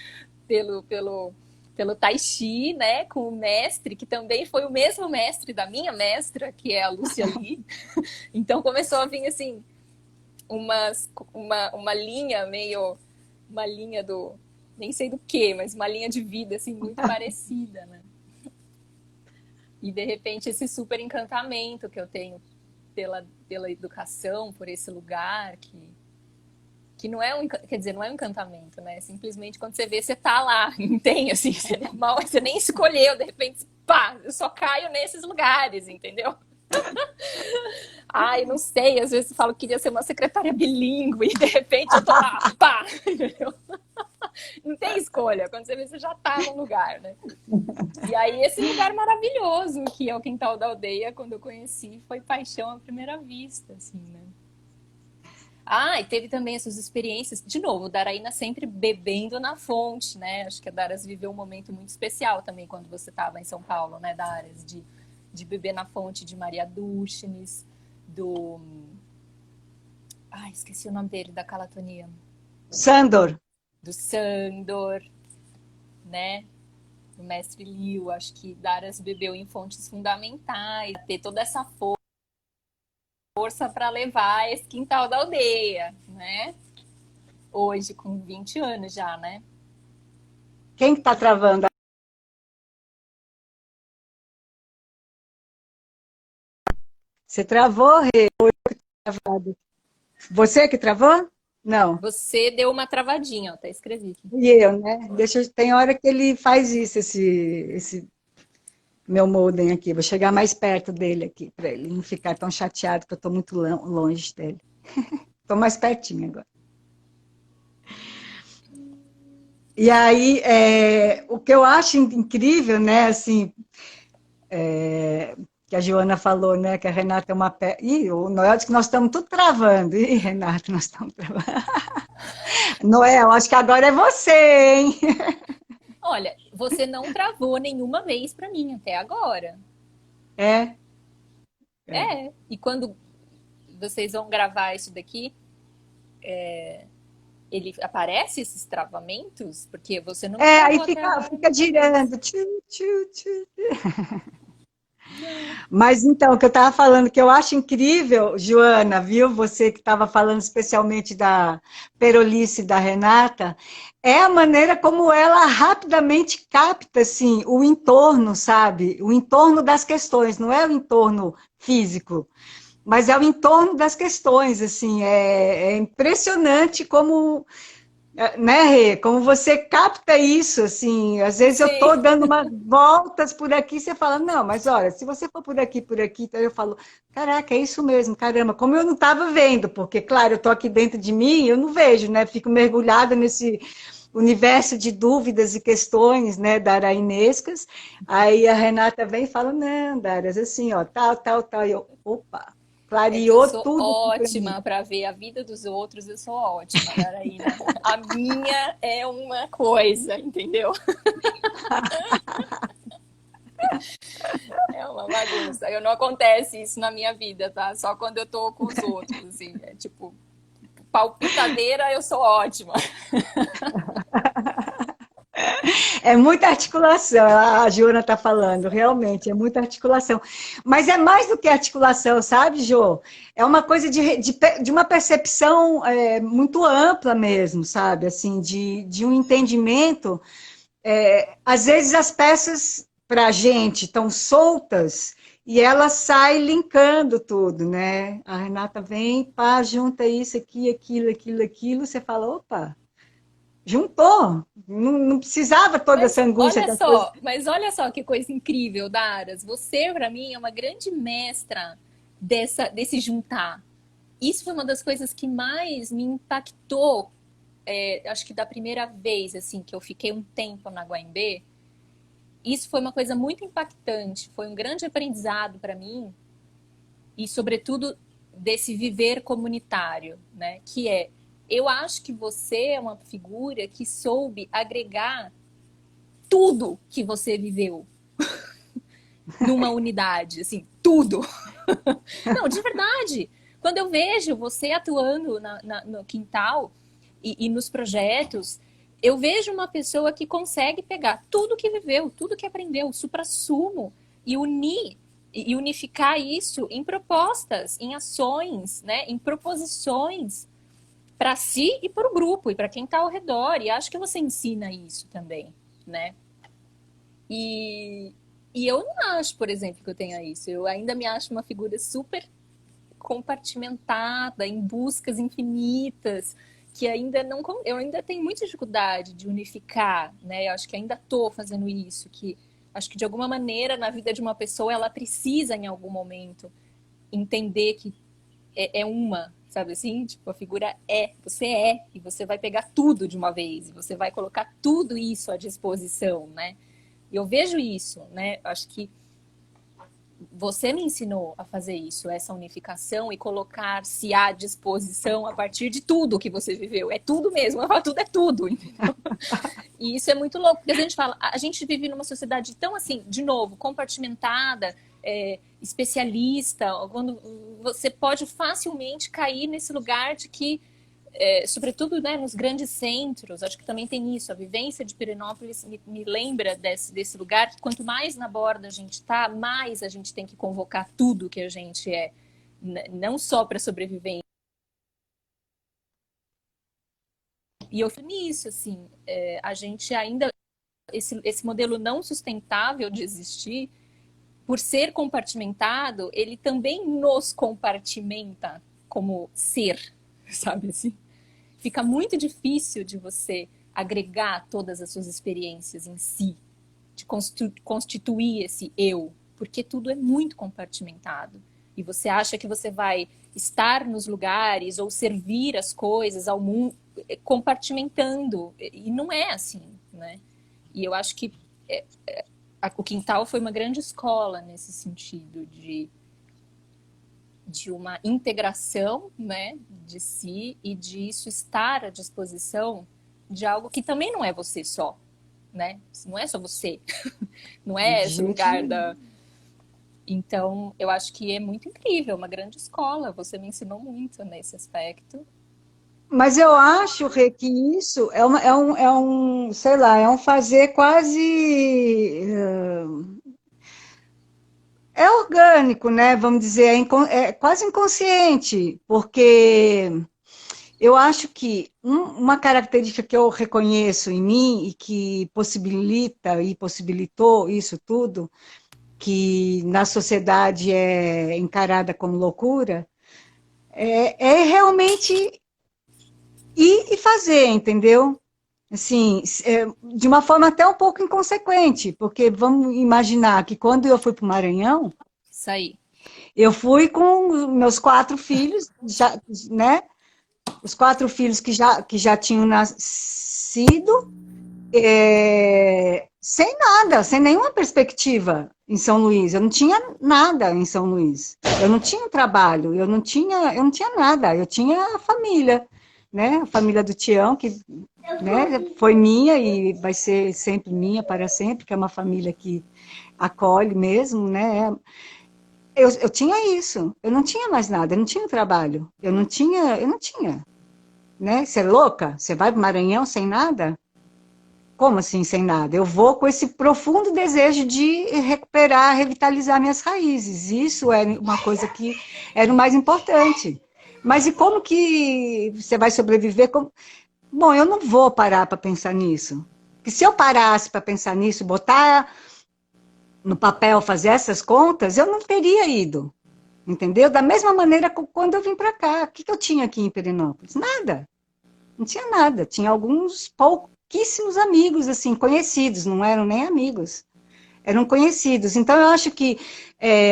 pelo Tai Chi, né, com o mestre, que também foi o mesmo mestre da minha mestra, que é a Lúcia Lee. Então começou a vir, assim, uma linha meio, uma linha do, nem sei do que, mas uma linha de vida, assim, muito parecida, né? E, de repente, esse super encantamento que eu tenho pela educação, por esse lugar que não é quer dizer, não é um encantamento, né? Simplesmente quando você vê, você tá lá, entende? Assim, você nem escolheu, de repente, pá, eu só caio nesses lugares, entendeu? Ai, não sei, às vezes eu falo que queria ser uma secretária bilíngue e de repente eu tô lá, pá, entendeu? Não tem escolha, quando você vê, você já tá no lugar, né? E aí esse lugar maravilhoso que é o Quintal da Aldeia, quando eu conheci, foi paixão à primeira vista, assim, né? Ah, e teve também essas experiências, de novo, Daraína sempre bebendo na fonte, né? Acho que a Daras viveu um momento muito especial também quando você estava em São Paulo, né, Daras? De beber na fonte de Maria Dúchenes, do... Ai, esqueci o nome dele, da calatonia. Sandor. Do Sandor, né? Do mestre Liu. Acho que Daras bebeu em fontes fundamentais, ter toda essa força para levar esse Quintal da Aldeia, né? Hoje, com 20 anos já, né? Quem que tá travando? Você travou, Rê? Você que travou? Não. Você deu uma travadinha, ó, até escrevi aqui. E eu, né? Tem hora que ele faz isso, esse meu modem aqui. Vou chegar mais perto dele aqui, para ele não ficar tão chateado que eu estou muito longe dele. Estou mais pertinho agora. E aí, o que eu acho incrível, né, assim, que a Joana falou, né, que a Renata é uma Ih, o Noel disse que nós estamos tudo travando. Ih, Renata, nós estamos travando. Noel, acho que agora é você, hein? Olha, você não travou nenhuma vez para mim até agora. É. E quando vocês vão gravar isso daqui, ele aparece esses travamentos? Porque você não Aí gravou até fica agora. girando. Tchu, tchu, tchu. Não. Mas então, o que eu estava falando, que eu acho incrível, Joana, viu? Você que estava falando especialmente da Perolice da Renata, é a maneira como ela rapidamente capta assim, o entorno, sabe? O entorno das questões, não é o entorno físico, mas é o entorno das questões, assim, é impressionante como né, Rê? Como você capta isso, assim, às vezes eu estou Sei. dando umas voltas por aqui, você fala, não, mas olha, se você for por aqui, então eu falo, caraca, é isso mesmo, caramba, como eu não estava vendo, porque, claro, eu estou aqui dentro de mim, eu não vejo, né, fico mergulhada nesse universo de dúvidas e questões, né, darainescas, aí a Renata vem e fala, não, Daras, assim, ó, tal, tal, tal, e eu, opa, É que eu clareou sou tudo aqui para mim. ótima para ver a vida dos outros, eu sou ótima, Daraína. A minha é uma coisa, entendeu? É uma bagunça. Eu não acontece isso na minha vida, tá? Só quando eu tô com os outros, assim. É tipo, palpitadeira, eu sou ótima. É muita articulação, a Joana está falando, realmente, é muita articulação. Mas é mais do que articulação, sabe, Jô? É uma coisa de uma percepção muito ampla mesmo, sabe? Assim, de um entendimento. Às vezes as peças, para a gente, estão soltas e ela sai linkando tudo, né? A Renata vem, pá, junta isso aqui, aquilo, aquilo, aquilo, você fala, opa, juntou. Não precisava toda essa angústia das coisas. Mas olha só que coisa incrível, Daras. Você, para mim, é uma grande mestra desse juntar. Isso foi uma das coisas que mais me impactou, acho que da primeira vez, assim, que eu fiquei um tempo na Guaimbê. Isso foi uma coisa muito impactante, foi um grande aprendizado para mim, e sobretudo desse viver comunitário, né? Que eu acho que você é uma figura que soube agregar tudo que você viveu numa unidade, assim, tudo. Não, de verdade. Quando eu vejo você atuando no quintal e nos projetos, eu vejo uma pessoa que consegue pegar tudo que viveu, tudo que aprendeu, o suprassumo, e unir e unificar isso em propostas, em ações, né, em proposições para si e para o grupo e para quem está ao redor. E acho que você ensina isso também, né? E, e eu não acho, por exemplo, que eu tenha isso. Eu ainda me acho uma figura super compartimentada, em buscas infinitas, que ainda não. Eu ainda tenho muita dificuldade de unificar, né? Eu acho que ainda estou fazendo isso, que acho que de alguma maneira na vida de uma pessoa ela precisa em algum momento entender que é uma, sabe assim? Tipo, a figura você e você vai pegar tudo de uma vez, e você vai colocar tudo isso à disposição, né? E eu vejo isso, né? Acho que você me ensinou a fazer isso, essa unificação e colocar-se à disposição a partir de tudo que você viveu. É tudo mesmo, eu falo, tudo é tudo, entendeu? E isso é muito louco, porque a gente fala, a gente vive numa sociedade tão assim, de novo, compartimentada, especialista, quando você pode facilmente cair nesse lugar de que sobretudo, né, nos grandes centros, acho que também tem isso. A vivência de Pirenópolis me lembra desse lugar que quanto mais na borda a gente está, mais a gente tem que convocar tudo que a gente é, não só para sobrevivência. E eu fico nisso, assim, a gente ainda, esse modelo não sustentável de existir, por ser compartimentado, ele também nos compartimenta como ser, sabe assim? Fica muito difícil de você agregar todas as suas experiências em si, de constituir esse eu, porque tudo é muito compartimentado. E você acha que você vai estar nos lugares ou servir as coisas ao mundo compartimentando, e não é assim, né? E eu acho que o Quintal foi uma grande escola nesse sentido de uma integração, né, de si e disso estar à disposição de algo que também não é você só, né? Não é só você, não é De esse jeito lugar nenhum. Então, eu acho que é muito incrível, uma grande escola. Você me ensinou muito nesse aspecto. Mas eu acho, Rê, que isso sei lá, é um fazer quase, é orgânico, né? Vamos dizer, é quase inconsciente, porque eu acho que uma característica que eu reconheço em mim e que possibilita e possibilitou isso tudo, que na sociedade é encarada como loucura, é realmente ir e fazer, entendeu? Assim, de uma forma até um pouco inconsequente, porque vamos imaginar que quando eu fui para o Maranhão, Isso aí. eu fui com meus 4 filhos, já, né? Os 4 filhos que já tinham nascido, sem nada, sem nenhuma perspectiva em São Luís. Eu não tinha nada em São Luís. Eu não tinha um trabalho, eu não tinha nada. Eu tinha a família, né? A família do Tião, que, né, foi minha e vai ser sempre minha para sempre, que é uma família que acolhe mesmo, né? Eu tinha isso, eu não tinha mais nada, eu não tinha trabalho, eu não tinha, né? Você é louca? Você vai para o Maranhão sem nada? Como assim sem nada? Eu vou com esse profundo desejo de recuperar, revitalizar minhas raízes. Isso é uma coisa que era o mais importante. Mas e como que você vai sobreviver? Bom, eu não vou parar para pensar nisso. Porque se eu parasse para pensar nisso, botar no papel, fazer essas contas, eu não teria ido. Entendeu? Da mesma maneira que quando eu vim para cá. O que eu tinha aqui em Perinópolis? Nada. Não tinha nada. Tinha alguns pouquíssimos amigos, assim, conhecidos, não eram nem amigos. Eram conhecidos. Então, eu acho que,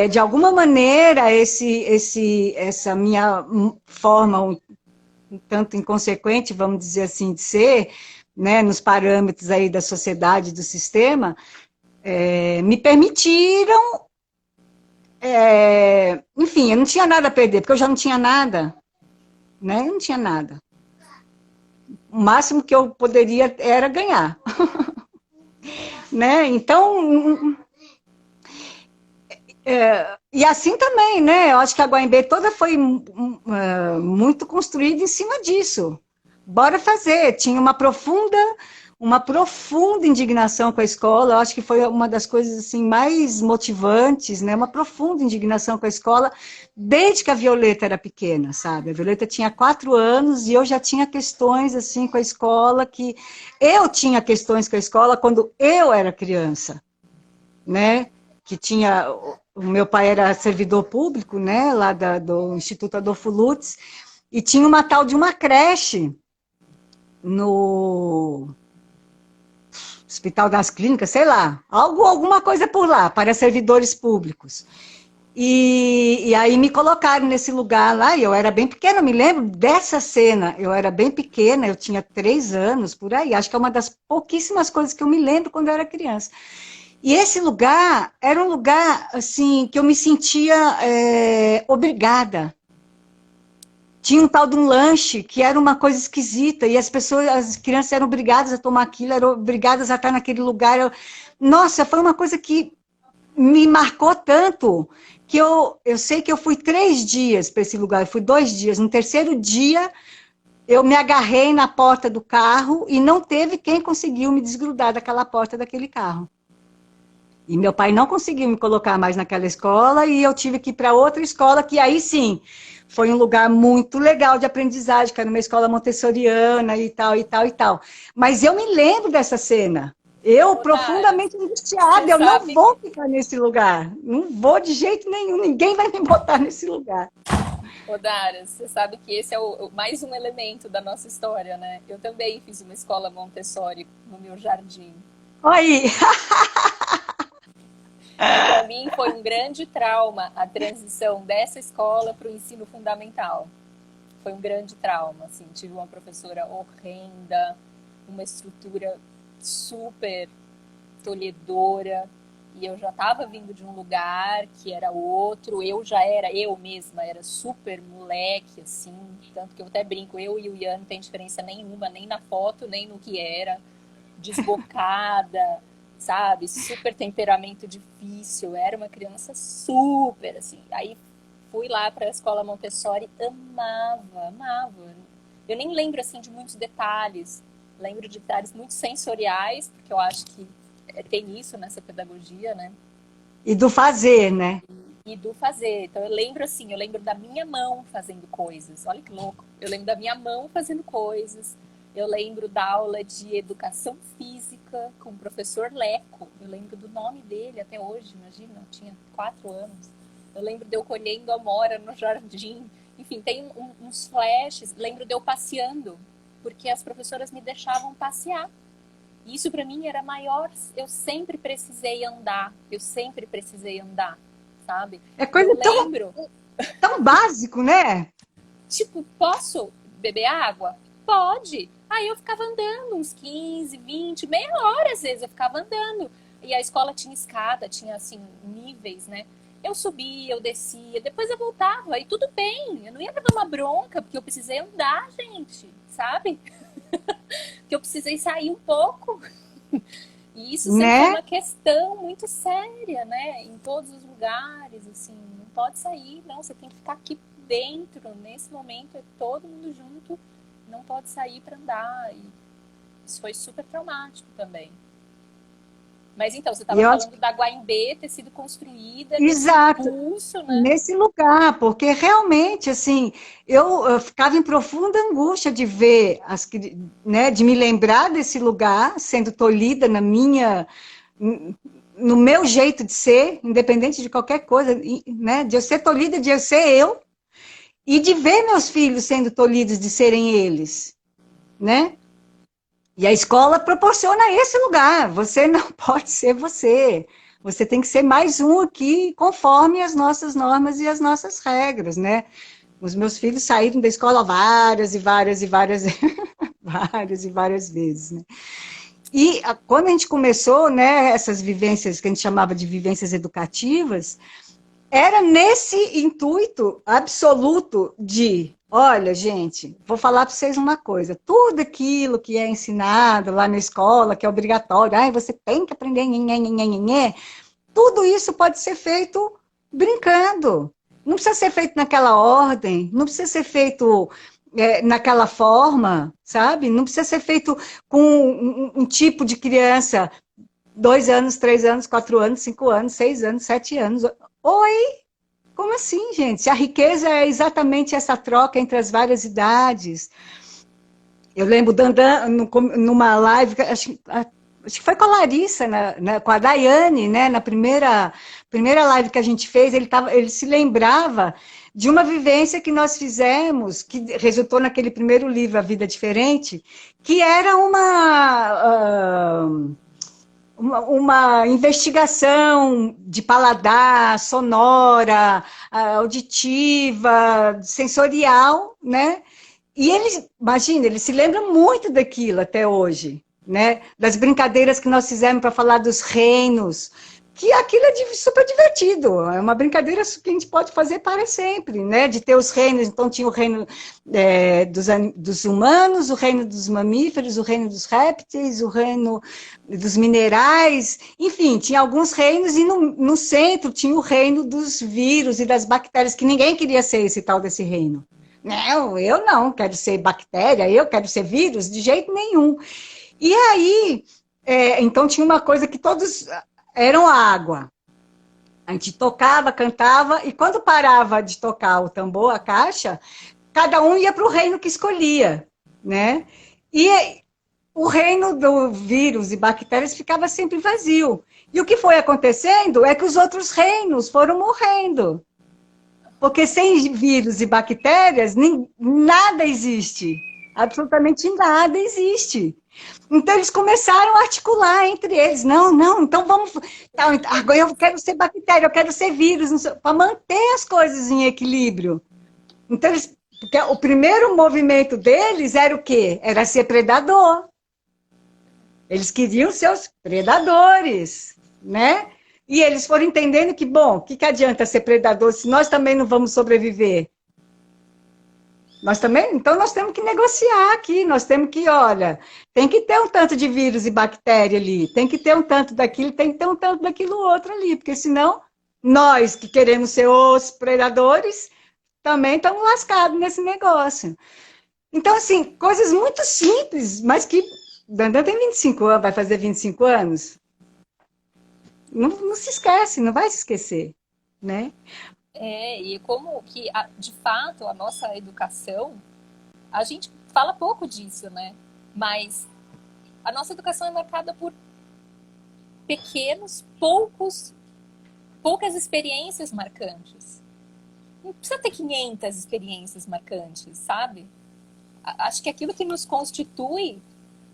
de alguma maneira, essa minha forma, um tanto inconsequente, vamos dizer assim, de ser, né, nos parâmetros aí da sociedade, do sistema, me permitiram, enfim, eu não tinha nada a perder, porque eu já não tinha nada, né? Eu não tinha nada. O máximo que eu poderia era ganhar, né? Então, e assim também, né? Eu acho que a Guaimbê toda foi muito construída em cima disso. Bora fazer. Tinha uma profunda indignação com a escola. Eu acho que foi uma das coisas assim mais motivantes, né? Uma profunda indignação com a escola desde que a Violeta era pequena, sabe? A Violeta tinha 4 anos e eu já tinha questões assim com a escola que eu tinha questões com a escola quando eu era criança, né? Que tinha, o meu pai era servidor público, né? Lá do Instituto Adolfo Lutz, e tinha uma tal de uma creche no Hospital das Clínicas, sei lá, alguma coisa por lá, para servidores públicos. E aí me colocaram nesse lugar lá, e eu era bem pequena, eu me lembro dessa cena, eu era bem pequena, eu tinha 3 anos, por aí, acho que é uma das pouquíssimas coisas que eu me lembro quando eu era criança. E esse lugar era um lugar assim que eu me sentia obrigada. Tinha um tal de um lanche que era uma coisa esquisita e as crianças eram obrigadas a tomar aquilo, eram obrigadas a estar naquele lugar. Nossa, foi uma coisa que me marcou tanto que eu sei que eu fui 3 dias para esse lugar, eu fui 2 dias. No terceiro dia eu me agarrei na porta do carro e não teve quem conseguiu me desgrudar daquela porta daquele carro. E meu pai não conseguiu me colocar mais naquela escola e eu tive que ir para outra escola, que aí sim foi um lugar muito legal de aprendizagem, que era uma escola montessoriana e tal, e tal, e tal. Mas eu me lembro dessa cena. Eu, Ô, Dara, profundamente você angustiada, eu não sabe, vou ficar nesse lugar. Não vou de jeito nenhum, ninguém vai me botar nesse lugar. ô, Dara, você sabe que esse é mais um elemento da nossa história, né? Eu também fiz uma escola Montessori no meu jardim. Aí, E para mim foi um grande trauma a transição dessa escola para o ensino fundamental. Foi um grande trauma, assim, tive uma professora horrenda, uma estrutura super tolhedora, e eu já estava vindo de um lugar que era outro, eu mesma era super moleque, assim, tanto que eu até brinco, eu e o Ian não tem diferença nenhuma, nem na foto, nem no que era, desbocada, sabe? Super temperamento difícil, era uma criança super, assim. Aí fui lá para a escola Montessori, amava, amava. Eu nem lembro, assim, de muitos detalhes. Lembro de detalhes muito sensoriais, porque eu acho que tem isso nessa pedagogia, né? E do fazer, né? E do fazer. Então eu lembro assim, eu lembro da minha mão fazendo coisas. Olha que louco. Eu lembro da minha mão fazendo coisas. Eu lembro da aula de educação física com o professor Leco. Eu lembro do nome dele até hoje, imagina, eu tinha 4 anos. Eu lembro de eu colhendo amora no jardim. Enfim, tem uns flashes. Lembro de eu passeando, porque as professoras me deixavam passear. Isso para mim era maior. Eu sempre precisei andar. Eu sempre precisei andar, sabe? É E eu coisa lembro, tão básico, né? tipo, posso beber água? Pode. Aí eu ficava andando uns 15, 20, meia hora às vezes eu ficava andando. E a escola tinha escada, tinha assim, níveis, né? Eu subia, eu descia, depois eu voltava e tudo bem. Eu não ia levar uma bronca porque eu precisei andar, gente, sabe? Porque eu precisei sair um pouco. E isso sempre foi Né? uma questão muito séria, né? Em todos os lugares, assim, não pode sair, não, você tem que ficar aqui dentro, nesse momento, é todo mundo junto, não pode sair para andar. E isso foi super traumático também. Mas então, você E estava eu acho falando da Guaimbê ter sido construída nesse exato, impulso, né? nesse lugar, porque realmente, assim, eu ficava em profunda angústia de ver, né, de me lembrar desse lugar sendo tolhida no meu jeito de ser, independente de qualquer coisa, né, de eu ser tolhida, de eu ser eu, e de ver meus filhos sendo tolhidos de serem eles, né? E a escola proporciona esse lugar. Você não pode ser você. Você tem que ser mais um aqui, conforme as nossas normas e as nossas regras, né? Os meus filhos saíram da escola várias e várias e várias, várias e várias vezes, né? E quando a gente começou, né, essas vivências que a gente chamava de vivências educativas, era nesse intuito absoluto de, olha, gente, vou falar para vocês uma coisa, tudo aquilo que é ensinado lá na escola, que é obrigatório, você tem que aprender, tudo isso pode ser feito brincando. Não precisa ser feito naquela ordem, não precisa ser feito naquela forma, sabe? Não precisa ser feito com um tipo de criança, 2 anos, 3 anos, 4 anos, 5 anos, 6 anos, 7 anos. Oi, como assim, gente? Se a riqueza é exatamente essa troca entre as várias idades. Eu lembro Dandan, numa live, acho que foi com a Larissa, com a Daiane, né, na primeira live que a gente fez, ele se lembrava de uma vivência que nós fizemos, que resultou naquele primeiro livro, A Vida Diferente, que era uma investigação de paladar, sonora, auditiva, sensorial, né? E ele, imagina, ele se lembra muito daquilo até hoje, né? Das brincadeiras que nós fizemos para falar dos reinos, que aquilo é super divertido, é uma brincadeira que a gente pode fazer para sempre, né? De ter os reinos, então tinha o reino dos humanos, o reino dos mamíferos, o reino dos répteis, o reino dos minerais, enfim, tinha alguns reinos e no centro tinha o reino dos vírus e das bactérias, que ninguém queria ser esse tal desse reino. Não, eu não quero ser bactéria, eu quero ser vírus, de jeito nenhum. E aí, então tinha uma coisa que todos eram água. A gente tocava, cantava, e quando parava de tocar o tambor, a caixa, cada um ia para o reino que escolhia, né? E o reino do vírus e bactérias ficava sempre vazio. E o que foi acontecendo é que os outros reinos foram morrendo. Porque sem vírus e bactérias, nada existe. Absolutamente nada existe. Então, eles começaram a articular entre eles. Não, então vamos. Agora eu quero ser bactéria, eu quero ser vírus, para manter as coisas em equilíbrio. Então, porque o primeiro movimento deles era o quê? Era ser predador. Eles queriam ser os predadores, né? E eles foram entendendo que, bom, o que adianta ser predador se nós também não vamos sobreviver? Nós também, então nós temos que negociar aqui, nós temos que, olha, tem que ter um tanto de vírus e bactéria ali, tem que ter um tanto daquilo, tem que ter um tanto daquilo outro ali, porque senão nós que queremos ser os predadores também estamos lascados nesse negócio. Então, assim, coisas muito simples, mas que Dandan tem 25 anos, vai fazer 25 anos, não se esquece, não vai se esquecer, né? E como que, de fato, a nossa educação, a gente fala pouco disso, né? Mas a nossa educação é marcada por poucas experiências marcantes. Não precisa ter 500 experiências marcantes, sabe? Acho que aquilo que nos constitui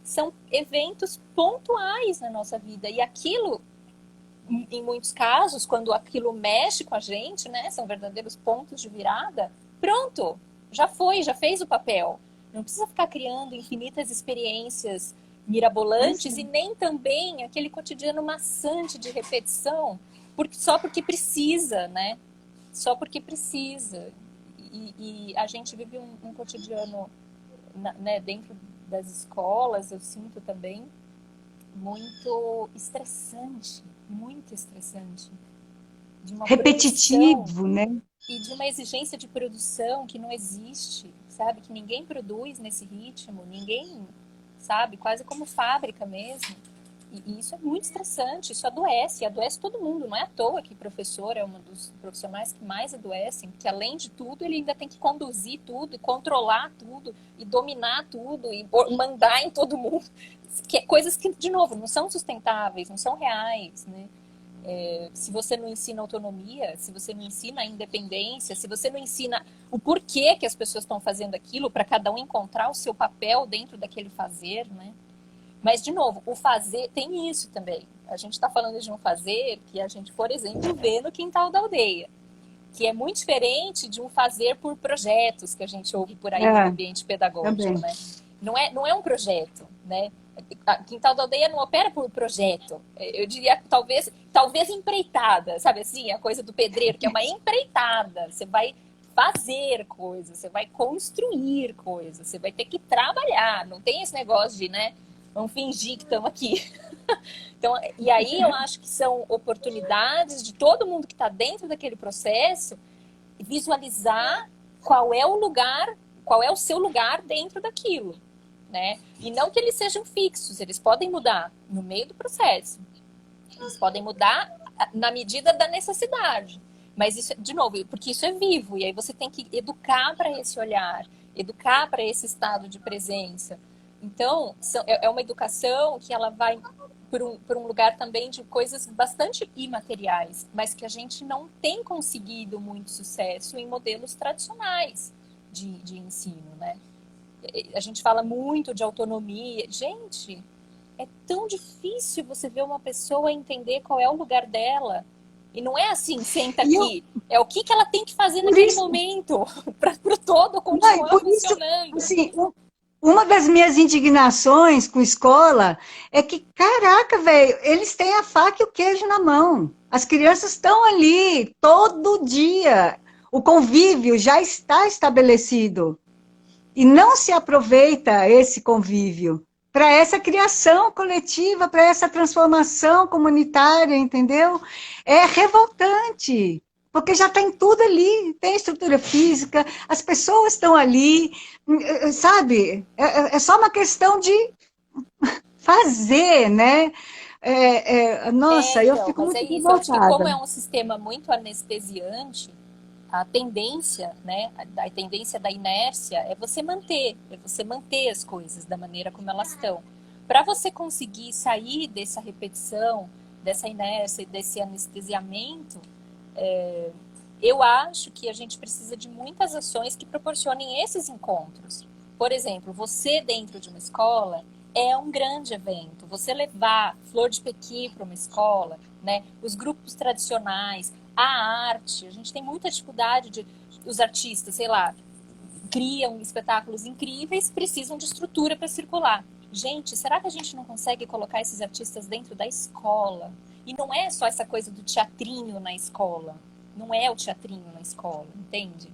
são eventos pontuais na nossa vida. E aquilo, em muitos casos, quando aquilo mexe com a gente, né? São verdadeiros pontos de virada. Pronto, já foi, já fez o papel. Não precisa ficar criando infinitas experiências mirabolantes e nem também aquele cotidiano maçante de repetição, só porque precisa, né? Só porque precisa. E a gente vive um cotidiano, né, dentro das escolas, eu sinto também, muito estressante, de uma repetitivo, né? E de uma exigência de produção que não existe, sabe? Que ninguém produz nesse ritmo, ninguém, sabe? Quase como fábrica mesmo. E isso é muito estressante, isso adoece todo mundo. Não é à toa que professor é um dos profissionais que mais adoecem, porque além de tudo, ele ainda tem que conduzir tudo, e controlar tudo, e dominar tudo, e mandar em todo mundo. Coisas que, de novo, não são sustentáveis, não são reais, né? Se você não ensina autonomia, se você não ensina a independência, se você não ensina o porquê que as pessoas estão fazendo aquilo, para cada um encontrar o seu papel dentro daquele fazer, né? Mas, de novo, o fazer tem isso também. A gente está falando de um fazer que a gente, por exemplo, vê no Quintal da Aldeia, que é muito diferente de um fazer por projetos que a gente ouve por aí no ambiente pedagógico, né? Não é um projeto, né? A Quintal da Aldeia não opera por projeto. Eu diria, talvez empreitada, sabe assim? A coisa do pedreiro, que é uma empreitada. Você vai fazer coisas, você vai construir coisas, você vai ter que trabalhar. Não tem esse negócio de, né? Vamos fingir que estamos aqui. Então, e aí eu acho que são oportunidades de todo mundo que está dentro daquele processo visualizar qual é o seu lugar dentro daquilo, né? E não que eles sejam fixos, eles podem mudar no meio do processo. Eles podem mudar na medida da necessidade. Mas isso, de novo, porque isso é vivo, e aí você tem que educar para esse olhar, educar para esse estado de presença. Então, é uma educação que ela vai por um lugar também de coisas bastante imateriais, mas que a gente não tem conseguido muito sucesso em modelos tradicionais de ensino, né? A gente fala muito de autonomia. Gente, é tão difícil você ver uma pessoa entender qual é o lugar dela. E não é assim, senta aqui. É o que ela tem que fazer naquele momento para o todo continuar funcionando. Assim, uma das minhas indignações com escola é que, caraca, velho, eles têm a faca e o queijo na mão. As crianças estão ali todo dia. O convívio já está estabelecido. E não se aproveita esse convívio para essa criação coletiva, para essa transformação comunitária, entendeu? É revoltante. Porque já tem tudo ali, tem estrutura física, as pessoas estão ali, sabe? É só uma questão de fazer, né? Nossa, eu fico muito revoltada. Eu acho que como é um sistema muito anestesiante, a tendência, né? A tendência da inércia é você manter as coisas da maneira como elas estão. Para você conseguir sair dessa repetição, dessa inércia, desse anestesiamento, eu acho que a gente precisa de muitas ações que proporcionem esses encontros. Por exemplo, você dentro de uma escola é um grande evento. Você levar flor de pequi para uma escola, né? Os grupos tradicionais, a arte. A gente tem muita dificuldade os artistas, sei lá, criam espetáculos incríveis, precisam de estrutura para circular. Gente, será que a gente não consegue colocar esses artistas dentro da escola? E não é só essa coisa do teatrinho na escola. Não é o teatrinho na escola, entende?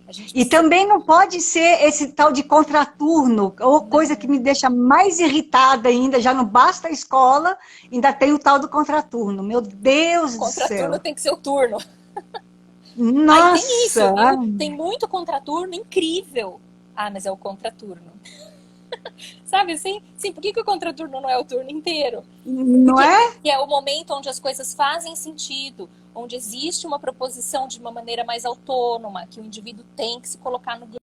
A gente E precisa... também não pode ser esse tal de contraturno, ou coisa que me deixa mais irritada ainda, já não basta a escola, ainda tem o tal do contraturno. Meu Deus do Contraturno céu! tem que ser o turno. Aí tem isso, Nossa! viu? Tem muito contraturno incrível. Ah, mas é o contraturno. Sabe assim? Sim, por que o contraturno não é o turno inteiro? Não Porque é? é o momento onde as coisas fazem sentido, onde existe uma proposição de uma maneira mais autônoma, que o indivíduo tem que se colocar no